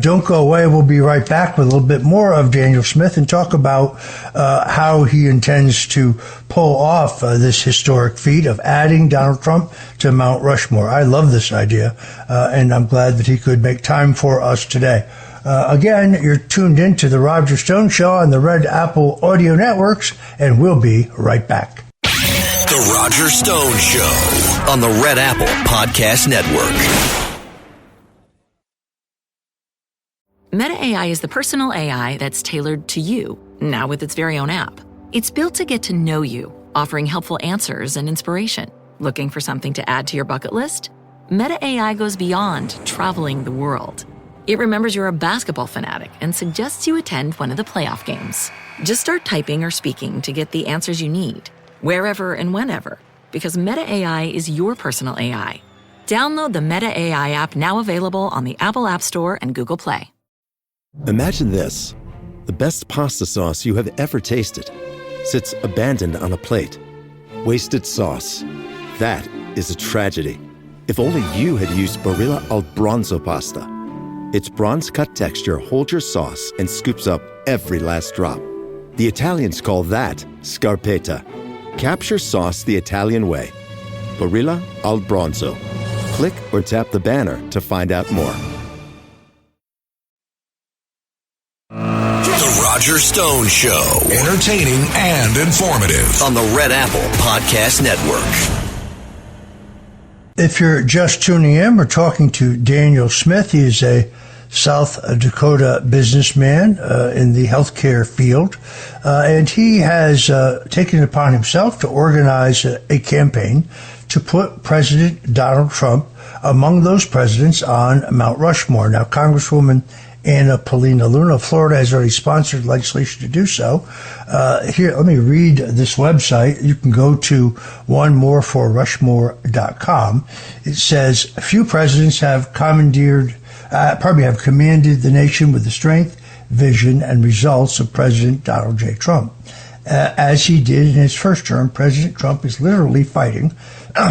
Don't go away. We'll be right back with a little bit more of Daniel Smith and talk about how he intends to pull off this historic feat of adding Donald Trump to Mount Rushmore. I love this idea, and I'm glad that he could make time for us today. Again, you're tuned in to The Roger Stone Show on the Red Apple Audio Networks, and we'll be right back. The Roger Stone Show on the Red Apple Podcast Network. Meta AI is the personal AI that's tailored to you, now with its very own app. It's built to get to know you, offering helpful answers and inspiration. Looking for something to add to your bucket list? Meta AI goes beyond traveling the world. It remembers you're a basketball fanatic and suggests you attend one of the playoff games. Just start typing or speaking to get the answers you need, wherever and whenever, because Meta AI is your personal AI. Download the Meta AI app, now available on the Apple App Store and Google Play. Imagine this: the best pasta sauce you have ever tasted sits abandoned on a plate. Wasted sauce. That is a tragedy. If only you had used Barilla al Bronzo pasta. Its bronze-cut texture holds your sauce and scoops up every last drop. The Italians call that scarpetta. Capture sauce the Italian way. Barilla al Bronzo. Click or tap the banner to find out more. The Roger Stone Show. Entertaining and informative on the Red Apple Podcast Network. If you're just tuning in, we're talking to Daniel Smith. He is a South Dakota businessman in the healthcare field, and he has taken it upon himself to organize a campaign to put President Donald Trump among those presidents on Mount Rushmore. Now, Congresswoman Anna Paulina Luna of Florida has already sponsored legislation to do so. Here, let me read this website. You can go to onemoreforrushmore.com. It says, few presidents have commanded the nation with the strength, vision, and results of President Donald J. Trump. As he did in his first term, President Trump is literally fighting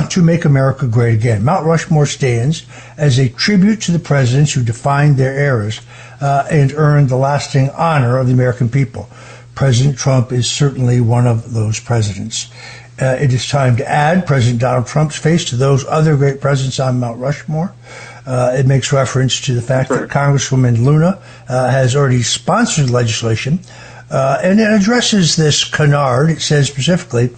to make America great again. Mount Rushmore stands as a tribute to the presidents who defined their eras and earned the lasting honor of the American people. President Trump is certainly one of those presidents. It is time to add President Donald Trump's face to those other great presidents on Mount Rushmore. It makes reference to the fact that Congresswoman Luna has already sponsored legislation, and it addresses this canard. It says specifically,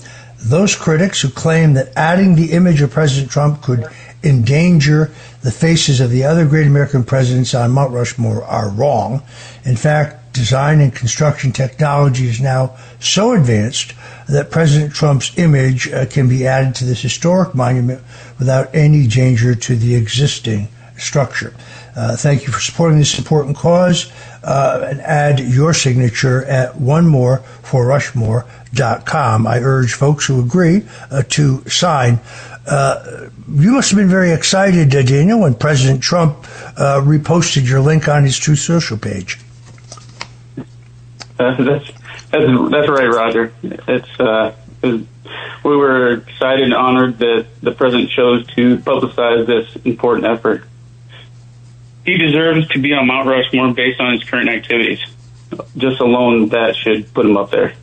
those critics who claim that adding the image of President Trump could endanger the faces of the other great American presidents on Mount Rushmore are wrong. In fact, design and construction technology is now so advanced that President Trump's image can be added to this historic monument without any danger to the existing structure. Thank you for supporting this important cause, and add your signature at onemoreforrushmore.com. I urge folks who agree to sign. You must have been very excited, Daniel, when President Trump reposted your link on his Truth Social page. That's right, Roger. We were excited and honored that the president chose to publicize this important effort. He deserves to be on Mount Rushmore based on his current activities. Just alone, that should put him up there.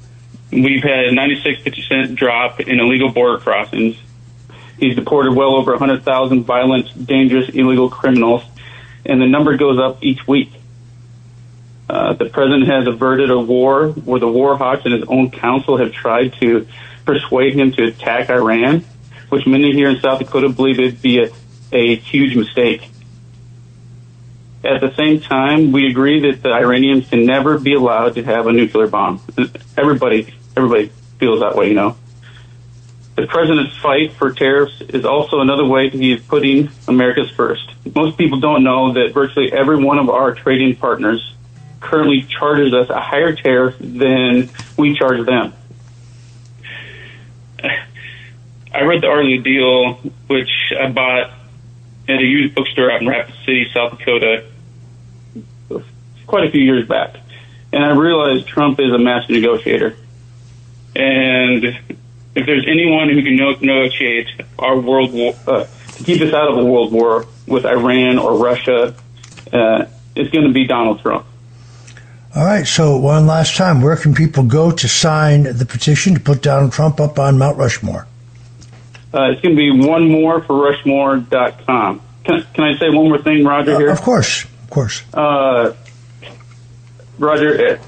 We've had a 96% drop in illegal border crossings. He's deported well over 100,000 violent, dangerous, illegal criminals, and the number goes up each week. The president has averted a war where the war hawks and his own counsel have tried to persuade him to attack Iran, which many here in South Dakota believe would be a huge mistake. At the same time, we agree that the Iranians can never be allowed to have a nuclear bomb. Everybody feels that way, you know. The president's fight for tariffs is also another way he is putting America's first. Most people don't know that virtually every one of our trading partners currently charges us a higher tariff than we charge them. I read the Arlie deal, which I bought at a used bookstore out in Rapid City, South Dakota, quite a few years back. And I realized Trump is a master negotiator. And if there's anyone who can negotiate our world war, to keep us out of a world war with Iran or Russia, it's going to be Donald Trump. All right, so one last time, where can people go to sign the petition to put Donald Trump up on Mount Rushmore? It's going to be onemoreforrushmore.com. Can I say one more thing, Roger, here? Of course. Roger,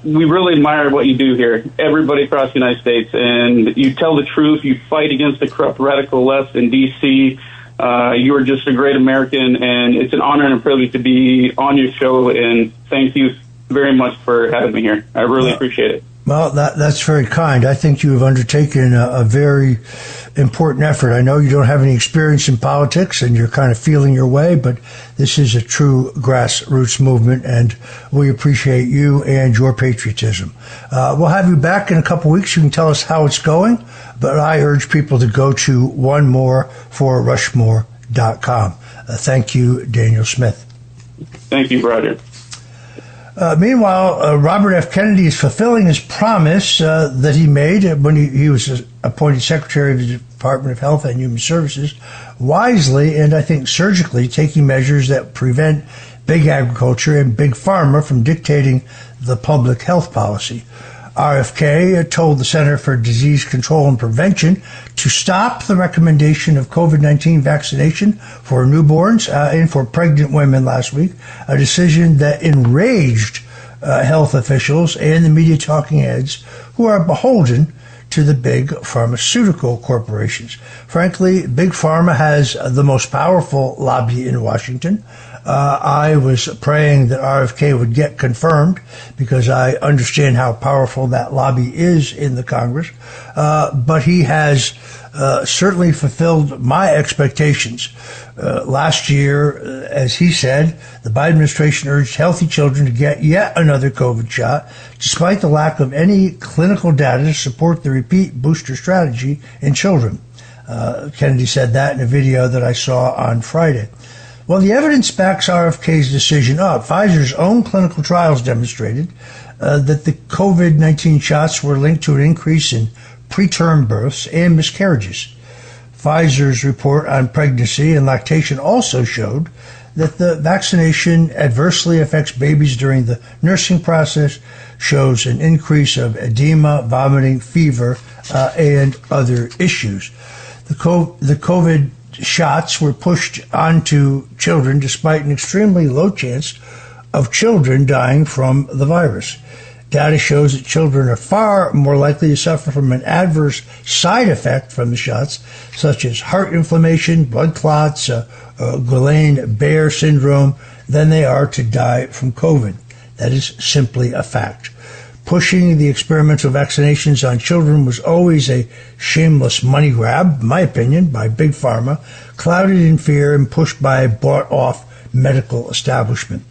we really admire what you do here, everybody across the United States, and you tell the truth. You fight against the corrupt radical left in D.C., you are just a great American, and it's an honor and a privilege to be on your show, and thank you very much for having me here. I really appreciate it. Well, that's very kind. I think you have undertaken a very important effort. I know you don't have any experience in politics and you're kind of feeling your way, but this is a true grassroots movement, and we appreciate you and your patriotism. We'll have you back in a couple weeks. You can tell us how it's going, but I urge people to go to onemore4rushmore.com. Thank you, Daniel Smith. Thank you, Roger. Meanwhile, Robert F. Kennedy is fulfilling his promise that he made when he was appointed Secretary of the Department of Health and Human Services, wisely and I think surgically taking measures that prevent big agriculture and big pharma from dictating the public health policy. RFK told the Center for Disease Control and Prevention to stop the recommendation of COVID-19 vaccination for newborns and for pregnant women last week, a decision that enraged health officials and the media talking heads who are beholden to the big pharmaceutical corporations. Frankly, Big Pharma has the most powerful lobby in Washington. I was praying that RFK would get confirmed because I understand how powerful that lobby is in the Congress. But he has certainly fulfilled my expectations. Last year, as he said, the Biden administration urged healthy children to get yet another COVID shot, despite the lack of any clinical data to support the repeat booster strategy in children. Kennedy said that in a video that I saw on Friday. Well, the evidence backs RFK's decision up. Pfizer's own clinical trials demonstrated that the COVID-19 shots were linked to an increase in preterm births and miscarriages. Pfizer's report on pregnancy and lactation also showed that the vaccination adversely affects babies during the nursing process, shows an increase of edema, vomiting, fever, and other issues. The COVID shots were pushed onto children despite an extremely low chance of children dying from the virus. Data shows that children are far more likely to suffer from an adverse side effect from the shots, such as heart inflammation, blood clots, Guillain-Barré syndrome, than they are to die from COVID. That is simply a fact. Pushing the experimental vaccinations on children was always a shameless money grab, in my opinion, by Big Pharma, clouded in fear and pushed by a bought-off medical establishment.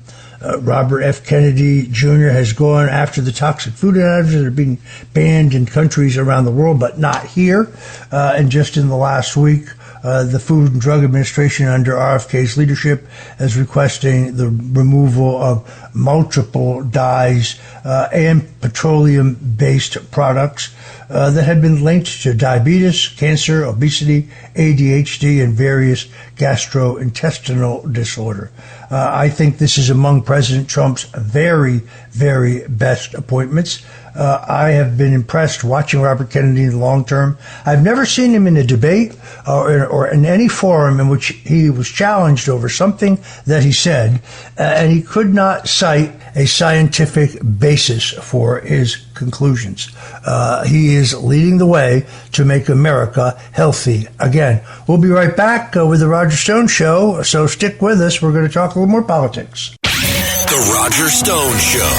Robert F. Kennedy Jr. has gone after the toxic food additives that are being banned in countries around the world, but not here. And just in the last week, the Food and Drug Administration under RFK's leadership is requesting the removal of multiple dyes and petroleum-based products that had been linked to diabetes, cancer, obesity, ADHD, and various gastrointestinal disorder. I think this is among President Trump's very, very best appointments. I have been impressed watching Robert Kennedy in the long term. I've never seen him in a debate or in any forum in which he was challenged over something that he said, and he could not cite a scientific basis for his conclusions. He is leading the way to make America healthy again. We'll be right back with the Roger Stone Show, so stick with us. We're going to talk a little more politics. The Roger Stone Show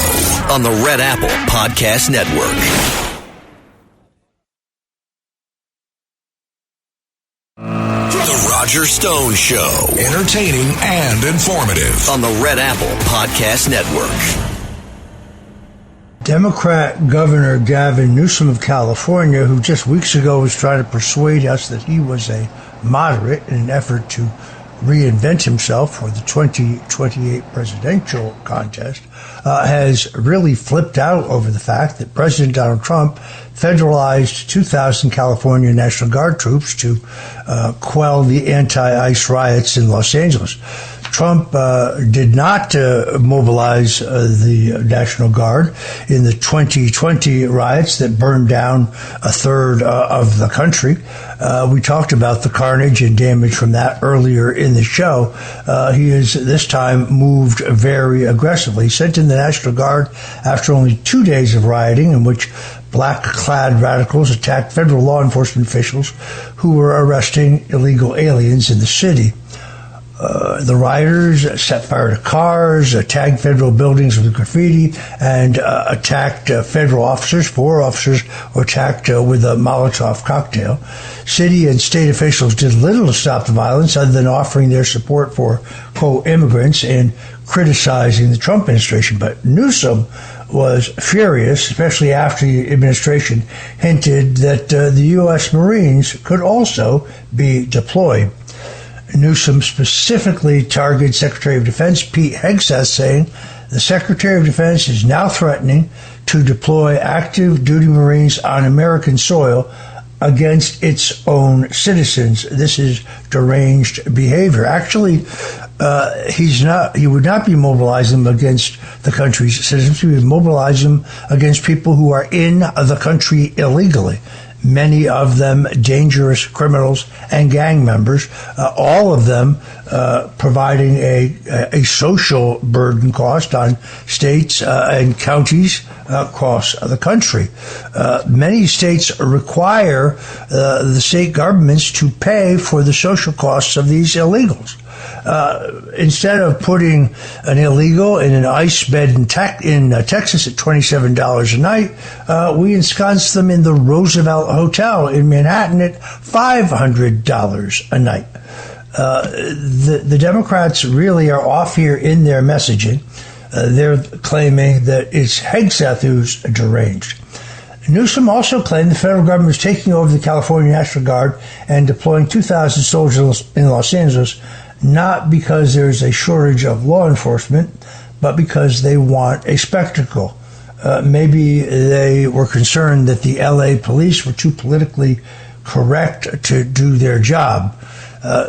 on the Red Apple Podcast Network. The Roger Stone Show. Entertaining and informative on the Red Apple Podcast Network. Democrat Governor Gavin Newsom of California, who just weeks ago was trying to persuade us that he was a moderate in an effort to reinvent himself for the 2028 presidential contest, has really flipped out over the fact that President Donald Trump federalized 2,000 California National Guard troops to quell the anti-ICE riots in Los Angeles. Trump did not mobilize the National Guard in the 2020 riots that burned down a third of the country. We talked about the carnage and damage from that earlier in the show. He has this time moved very aggressively. He sent in the National Guard after only 2 days of rioting in which black-clad radicals attacked federal law enforcement officials who were arresting illegal aliens in the city. The rioters set fire to cars, tagged federal buildings with graffiti, and attacked federal officers. 4 officers were attacked with a Molotov cocktail. City and state officials did little to stop the violence other than offering their support for, quote, immigrants and criticizing the Trump administration. But Newsom was furious, especially after the administration hinted that the U.S. Marines could also be deployed. Newsom specifically targeted Secretary of Defense Pete Hegseth, saying the Secretary of Defense is now threatening to deploy active duty Marines on American soil against its own citizens. This is deranged behavior. Actually, he would not be mobilizing them against the country's citizens. He would mobilize them against people who are in the country illegally. Many of them dangerous criminals and gang members, all of them providing a social burden cost on states and counties across the country. Many states require the state governments to pay for the social costs of these illegals. Instead of putting an illegal in an ICE bed in Texas at $27 a night, we ensconce them in the Roosevelt Hotel in Manhattan at $500 a night. The Democrats really are off here in their messaging. They're claiming that it's Hegseth who's deranged. Newsom also claimed the federal government is taking over the California National Guard and deploying 2,000 soldiers in Los Angeles, not because there's a shortage of law enforcement, but because they want a spectacle. Maybe they were concerned that the LA police were too politically correct to do their job.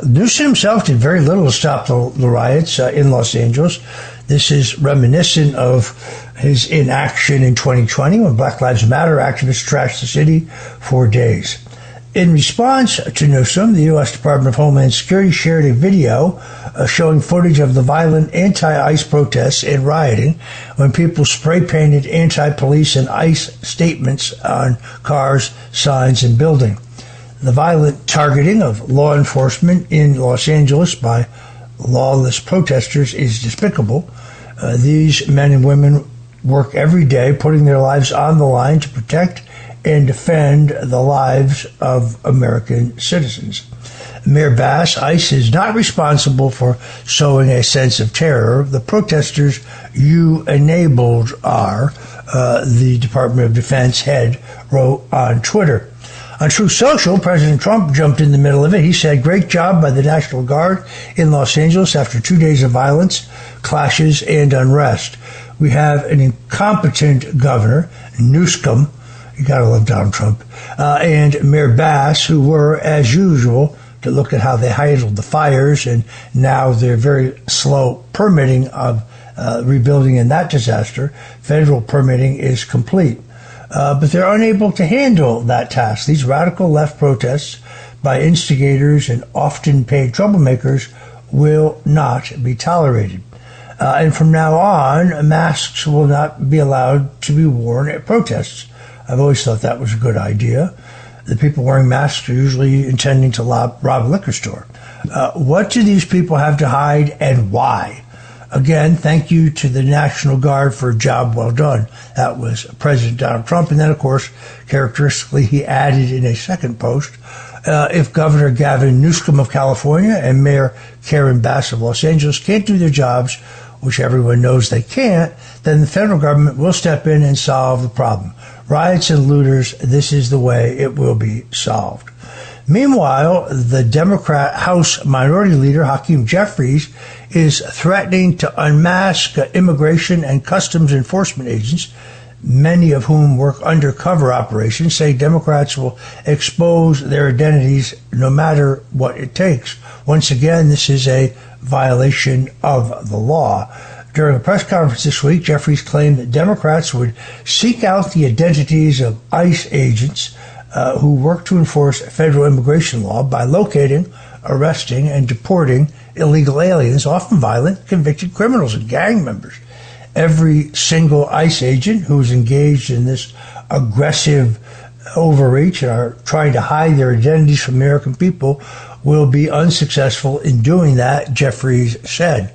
Newsom himself did very little to stop the riots in Los Angeles. This is reminiscent of his inaction in 2020 when Black Lives Matter activists trashed the city for days. In response to Newsom, the U.S. Department of Homeland Security shared a video showing footage of the violent anti-ICE protests and rioting when people spray-painted anti-police and ICE statements on cars, signs, and buildings. The violent targeting of law enforcement in Los Angeles by lawless protesters is despicable. These men and women work every day putting their lives on the line to protect and defend the lives of American citizens. Mayor Bass, ICE is not responsible for sowing a sense of terror. The protesters you enabled are, the Department of Defense head wrote on Twitter. On Truth Social, President Trump jumped in the middle of it. He said, "Great job by the National Guard in Los Angeles after 2 days of violence, clashes, and unrest. We have an incompetent governor, Newsom," you gotta love Donald Trump, "and Mayor Bass, who were, as usual, to look at how they handled the fires, and now they're very slow permitting of rebuilding in that disaster. Federal permitting is complete. But they're unable to handle that task. These radical left protests by instigators and often paid troublemakers will not be tolerated. And from now on, masks will not be allowed to be worn at protests." I've always thought that was a good idea. The people wearing masks are usually intending to rob a liquor store. What do these people have to hide, and why? Again, thank you to the National Guard for a job well done. That was President Donald Trump. And then, of course, characteristically, he added in a second post, if Governor Gavin Newsom of California and Mayor Karen Bass of Los Angeles can't do their jobs, which everyone knows they can't, then the federal government will step in and solve the problem. Riots and looters, this is the way it will be solved. Meanwhile, the Democrat House Minority Leader, Hakeem Jeffries, is threatening to unmask immigration and customs enforcement agents, many of whom work undercover operations, say Democrats will expose their identities no matter what it takes. Once again, this is a violation of the law. During a press conference this week, Jeffries claimed that Democrats would seek out the identities of ICE agents who work to enforce federal immigration law by locating, arresting, and deporting illegal aliens, often violent, convicted criminals and gang members. Every single ICE agent who is engaged in this aggressive overreach and are trying to hide their identities from American people will be unsuccessful in doing that, Jeffries said.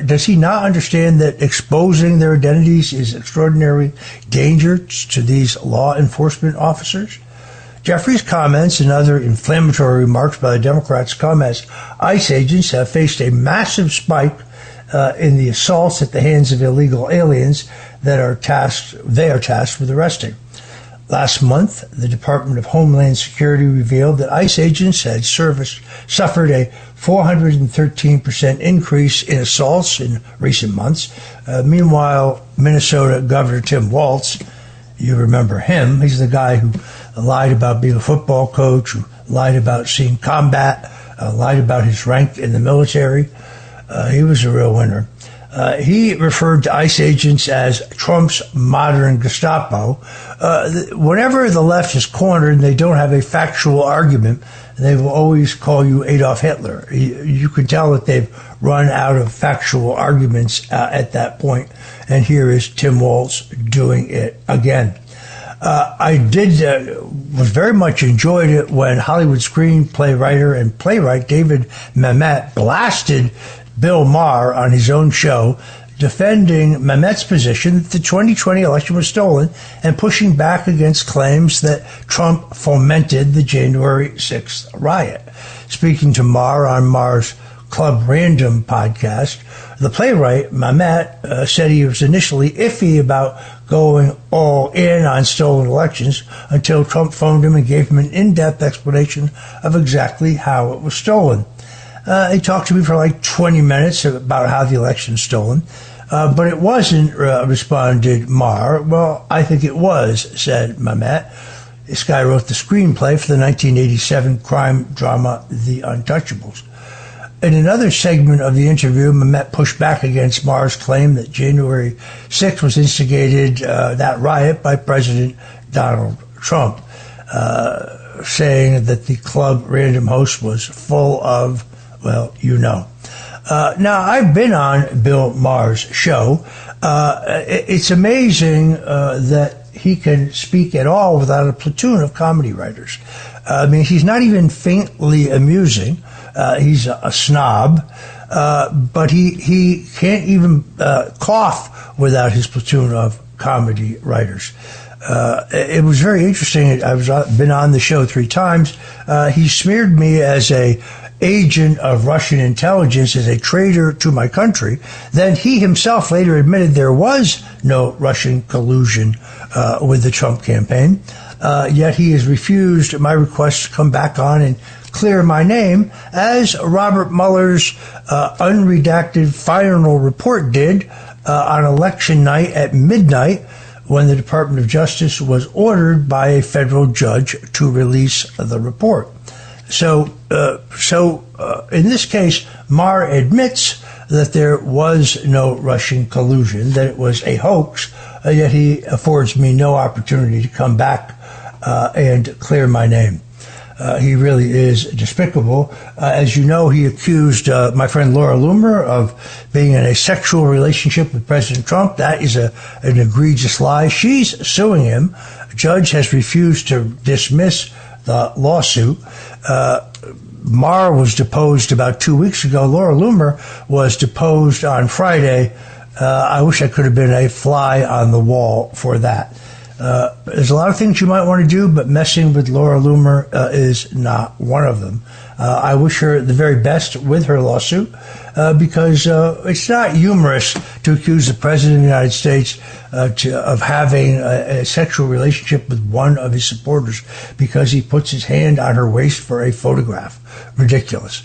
Does he not understand that exposing their identities is extraordinary danger to these law enforcement officers? Jeffries' comments and other inflammatory remarks by the Democrats come as ICE agents have faced a massive spike in the assaults at the hands of illegal aliens that they are tasked with arresting. Last month, the Department of Homeland Security revealed that ICE agents had suffered a 413% increase in assaults in recent months. Meanwhile, Minnesota Governor Tim Walz, you remember him, he's the guy who lied about being a football coach, who lied about seeing combat, lied about his rank in the military. He was a real winner. He referred to ICE agents as Trump's modern Gestapo. Whenever the left is cornered and they don't have a factual argument, they will always call you Adolf Hitler. You can tell that they've run out of factual arguments at that point. And here is Tim Walz doing it again. I was very much enjoyed it when Hollywood screenplay writer and playwright David Mamet blasted Bill Maher on his own show, defending Mamet's position that the 2020 election was stolen and pushing back against claims that Trump fomented the January 6th riot. Speaking to Maher on Maher's Club Random podcast, the playwright Mamet said he was initially iffy about going all in on stolen elections until Trump phoned him and gave him an in-depth explanation of exactly how it was stolen. He talked to me for like 20 minutes about how the election's stolen, but it wasn't, responded Maher. Well, I think it was, said Mamet. This guy wrote the screenplay for the 1987 crime drama The Untouchables. In another segment of the interview, Mamet pushed back against Maher's claim that January 6th was instigated, that riot, by President Donald Trump, saying that the Club Random host was full of, well, you know. Now, I've been on Bill Maher's show. It's amazing that he can speak at all without a platoon of comedy writers. I mean, he's not even faintly amusing. He's a snob, but he can't even cough without his platoon of comedy writers. It was very interesting. I've been on the show 3 times. He smeared me as a agent of Russian intelligence, as a traitor to my country. Then he himself later admitted there was no Russian collusion with the Trump campaign. Yet he has refused my request to come back on and clear my name, as Robert Mueller's unredacted final report did on election night at midnight, when the Department of Justice was ordered by a federal judge to release the report. So in this case, Maher admits that there was no Russian collusion, that it was a hoax, yet he affords me no opportunity to come back and clear my name. He really is despicable. As you know, he accused my friend Laura Loomer of being in a sexual relationship with President Trump. That is an egregious lie. She's suing him. A judge has refused to dismiss the lawsuit. Maher was deposed about 2 weeks ago. Laura Loomer was deposed on Friday. I wish I could have been a fly on the wall for that. There's a lot of things you might want to do, but messing with Laura Loomer is not one of them. I wish her the very best with her lawsuit, because it's not humorous to accuse the President of the United States of having a sexual relationship with one of his supporters because he puts his hand on her waist for a photograph. Ridiculous.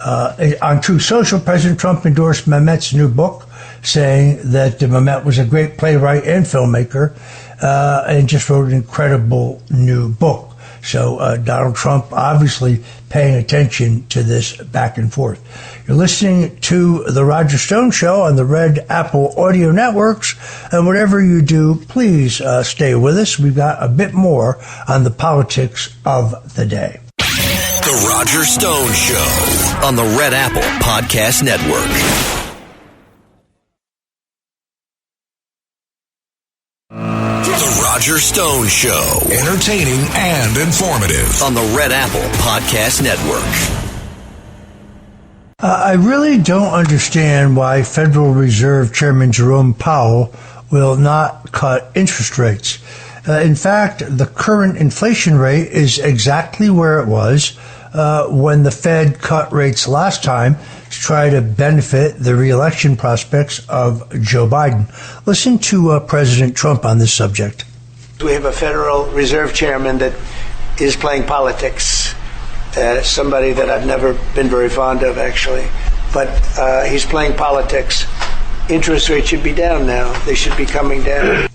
On Truth Social, President Trump endorsed Mamet's new book, saying that Mamet was a great playwright and filmmaker, and just wrote an incredible new book. So Donald Trump obviously paying attention to this back and forth. You're listening to The Roger Stone Show on the Red Apple Audio Networks. And whatever you do, please stay with us. We've got a bit more on the politics of the day. The Roger Stone Show on the Red Apple Podcast Network. The Roger Stone Show. Entertaining and informative on the Red Apple Podcast Network. I really don't understand why Federal Reserve Chairman Jerome Powell will not cut interest rates. In fact, the current inflation rate is exactly where it was when the Fed cut rates last time to try to benefit the reelection prospects of Joe Biden. Listen to President Trump on this subject. We have a Federal Reserve Chairman that is playing politics. Somebody that I've never been very fond of, actually. But he's playing politics. Interest rates should be down now. They should be coming down.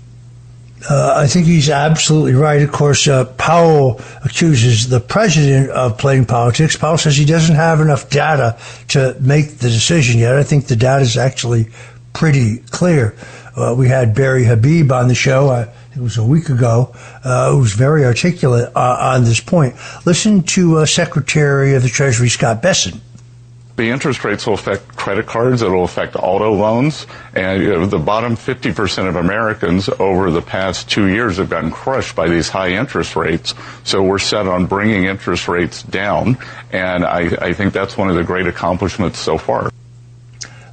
I think he's absolutely right. Of course, Powell accuses the president of playing politics. Powell says he doesn't have enough data to make the decision yet. I think the data is actually pretty clear. We had Barry Habib on the show. It was a week ago, who was very articulate on this point. Listen to Secretary of the Treasury Scott Bessent. The interest rates will affect credit cards. It will affect auto loans. And the bottom 50% of Americans over the past 2 years have gotten crushed by these high interest rates. So we're set on bringing interest rates down. And I think that's one of the great accomplishments so far.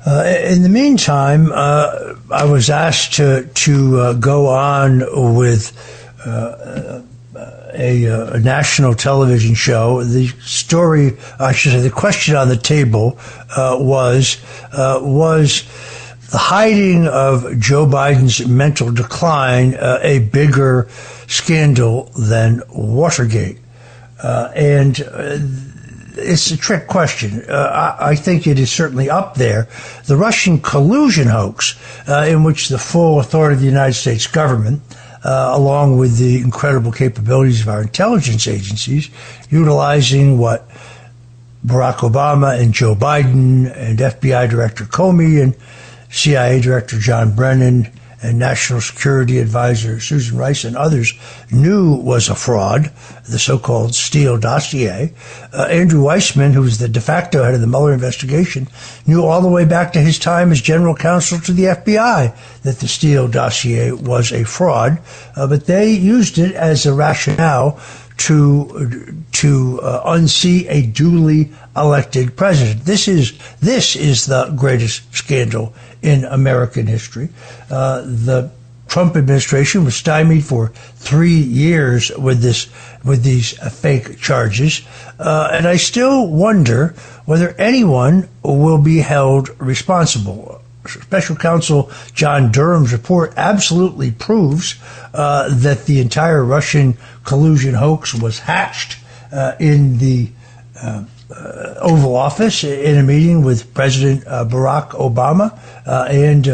In the meantime, I was asked to go on with a national television show. The story, I should say, the question on the table was the hiding of Joe Biden's mental decline a bigger scandal than Watergate? It's a trick question. I think it is certainly up there. The Russian collusion hoax, in which the full authority of the United States government, along with the incredible capabilities of our intelligence agencies, utilizing what Barack Obama and Joe Biden and FBI Director Comey and CIA Director John Brennan and National Security Advisor Susan Rice and others knew was a fraud, the so-called Steele dossier. Andrew Weissman, who was the de facto head of the Mueller investigation, knew all the way back to his time as general counsel to the FBI that the Steele dossier was a fraud, but they used it as a rationale to unseat a duly elected president. This is the greatest scandal in American history. The Trump administration was stymied for 3 years with these fake charges, and I still wonder whether anyone will be held responsible. Special Counsel John Durham's report absolutely proves that the entire Russian collusion hoax was hatched in the Oval Office in a meeting with President Barack Obama and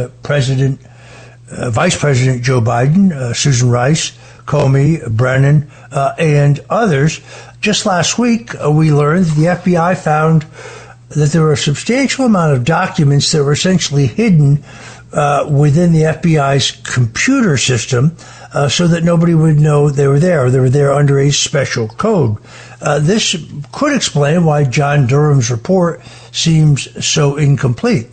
Vice President Joe Biden, Susan Rice, Comey, Brennan, and others. Just last week, we learned the FBI found that there were a substantial amount of documents that were essentially hidden within the FBI's computer system so that nobody would know they were there. They were there under a special code. This could explain why John Durham's report seems so incomplete.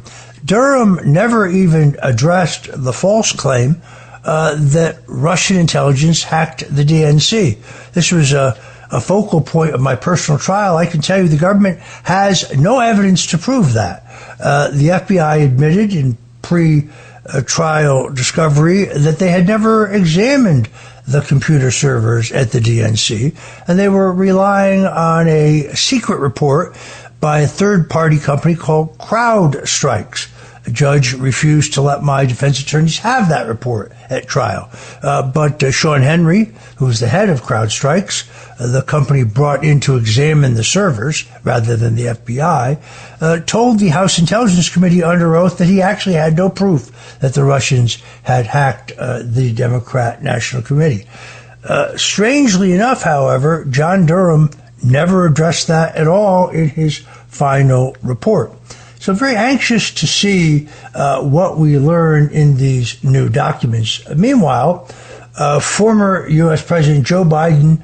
Durham never even addressed the false claim that Russian intelligence hacked the DNC. This was a focal point of my personal trial. I can tell you the government has no evidence to prove that. The FBI admitted in pre-trial discovery that they had never examined the computer servers at the DNC, and they were relying on a secret report by a third-party company called CrowdStrikes. A judge refused to let my defense attorneys have that report at trial. But Sean Henry, who was the head of CrowdStrikes, the company brought in to examine the servers rather than the FBI, told the House Intelligence Committee under oath that he actually had no proof that the Russians had hacked the Democrat National Committee. Strangely enough, however, John Durham never addressed that at all in his final report. So I'm very anxious to see what we learn in these new documents. Meanwhile, former U.S. President Joe Biden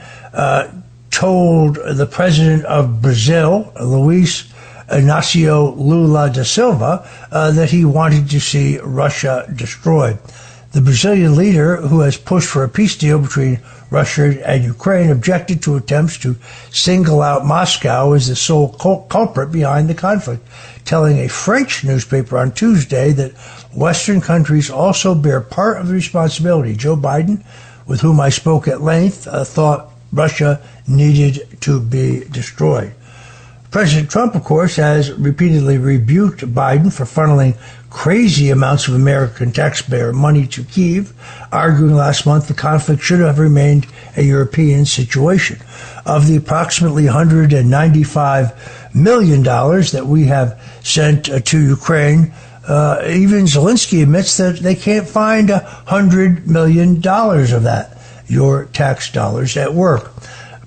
told the president of Brazil, Luiz Inácio Lula da Silva, that he wanted to see Russia destroyed. The Brazilian leader, who has pushed for a peace deal between Russia and Ukraine, objected to attempts to single out Moscow as the sole culprit behind the conflict, telling a French newspaper on Tuesday that Western countries also bear part of the responsibility. Joe Biden, with whom I spoke at length, thought Russia needed to be destroyed. President Trump, of course, has repeatedly rebuked Biden for funneling crazy amounts of American taxpayer money to Kyiv, arguing last month the conflict should have remained a European situation. Of the approximately $195 million that we have sent to Ukraine, even Zelensky admits that they can't find $100 million of that, your tax dollars, at work.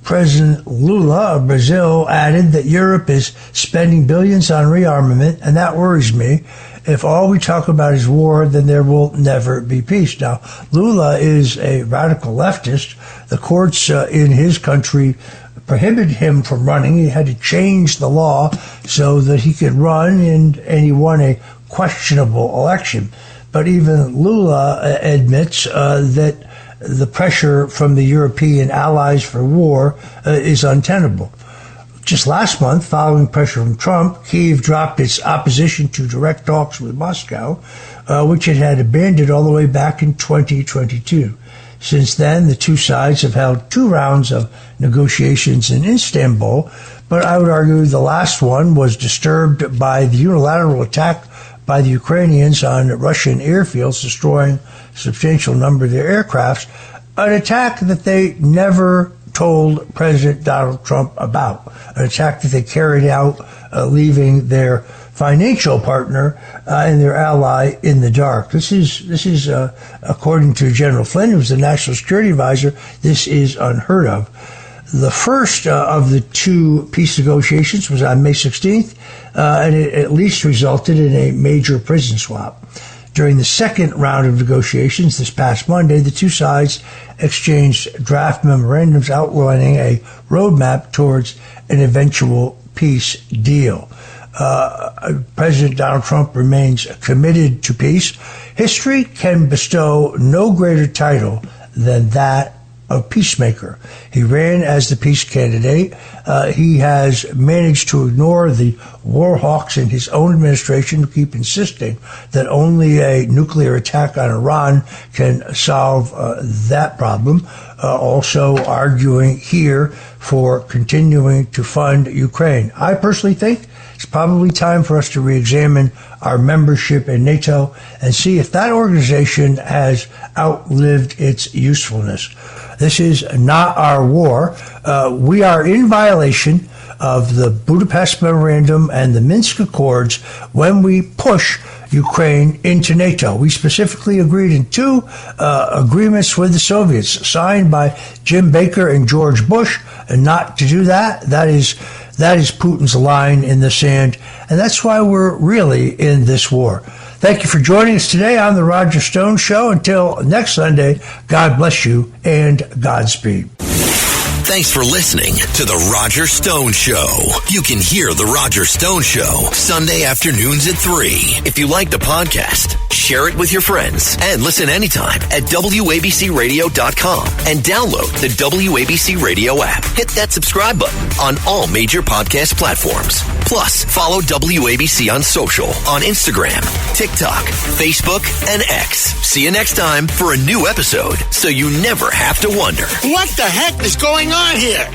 President Lula of Brazil added that Europe is spending billions on rearmament, and that worries me. If all we talk about is war, then there will never be peace. Now, Lula is a radical leftist. The courts in his country prohibited him from running. He had to change the law so that he could run, and he won a questionable election. But even Lula admits that the pressure from the European allies for war is untenable. Just last month, following pressure from Trump, Kyiv dropped its opposition to direct talks with Moscow, which it had abandoned all the way back in 2022. Since then, the two sides have held 2 rounds of negotiations in Istanbul, but I would argue the last one was disturbed by the unilateral attack by the Ukrainians on Russian airfields, destroying a substantial number of their aircrafts, an attack that they never told President Donald Trump about, an attack that they carried out, leaving their financial partner and their ally in the dark. This is according to General Flynn, who was the National Security Advisor, this is unheard of. The first of the 2 peace negotiations was on May 16th, and it at least resulted in a major prison swap. During the second round of negotiations this past Monday, the 2 sides exchanged draft memorandums outlining a roadmap towards an eventual peace deal. President Donald Trump remains committed to peace. History can bestow no greater title than that of peacemaker. He ran as the peace candidate. He has managed to ignore the war hawks in his own administration who keep insisting that only a nuclear attack on Iran can solve that problem. Also arguing here for continuing to fund Ukraine. I personally think it's probably time for us to re-examine our membership in NATO and see if that organization has outlived its usefulness. This is not our war. We are in violation of the Budapest Memorandum and the Minsk Accords when we push Ukraine into NATO. We specifically agreed in 2 agreements with the Soviets, signed by Jim Baker and George Bush, and not to do that. That is Putin's line in the sand, and that's why we're really in this war. Thank you for joining us today on The Roger Stone Show. Until next Sunday, God bless you and Godspeed. Thanks for listening to The Roger Stone Show. You can hear The Roger Stone Show Sunday afternoons at 3. If you like the podcast, share it with your friends and listen anytime at WABCRadio.com and download the WABC Radio app. Hit that subscribe button on all major podcast platforms. Plus, follow WABC on social on Instagram, TikTok, Facebook, and X. See you next time for a new episode so you never have to wonder. What the heck is going on here?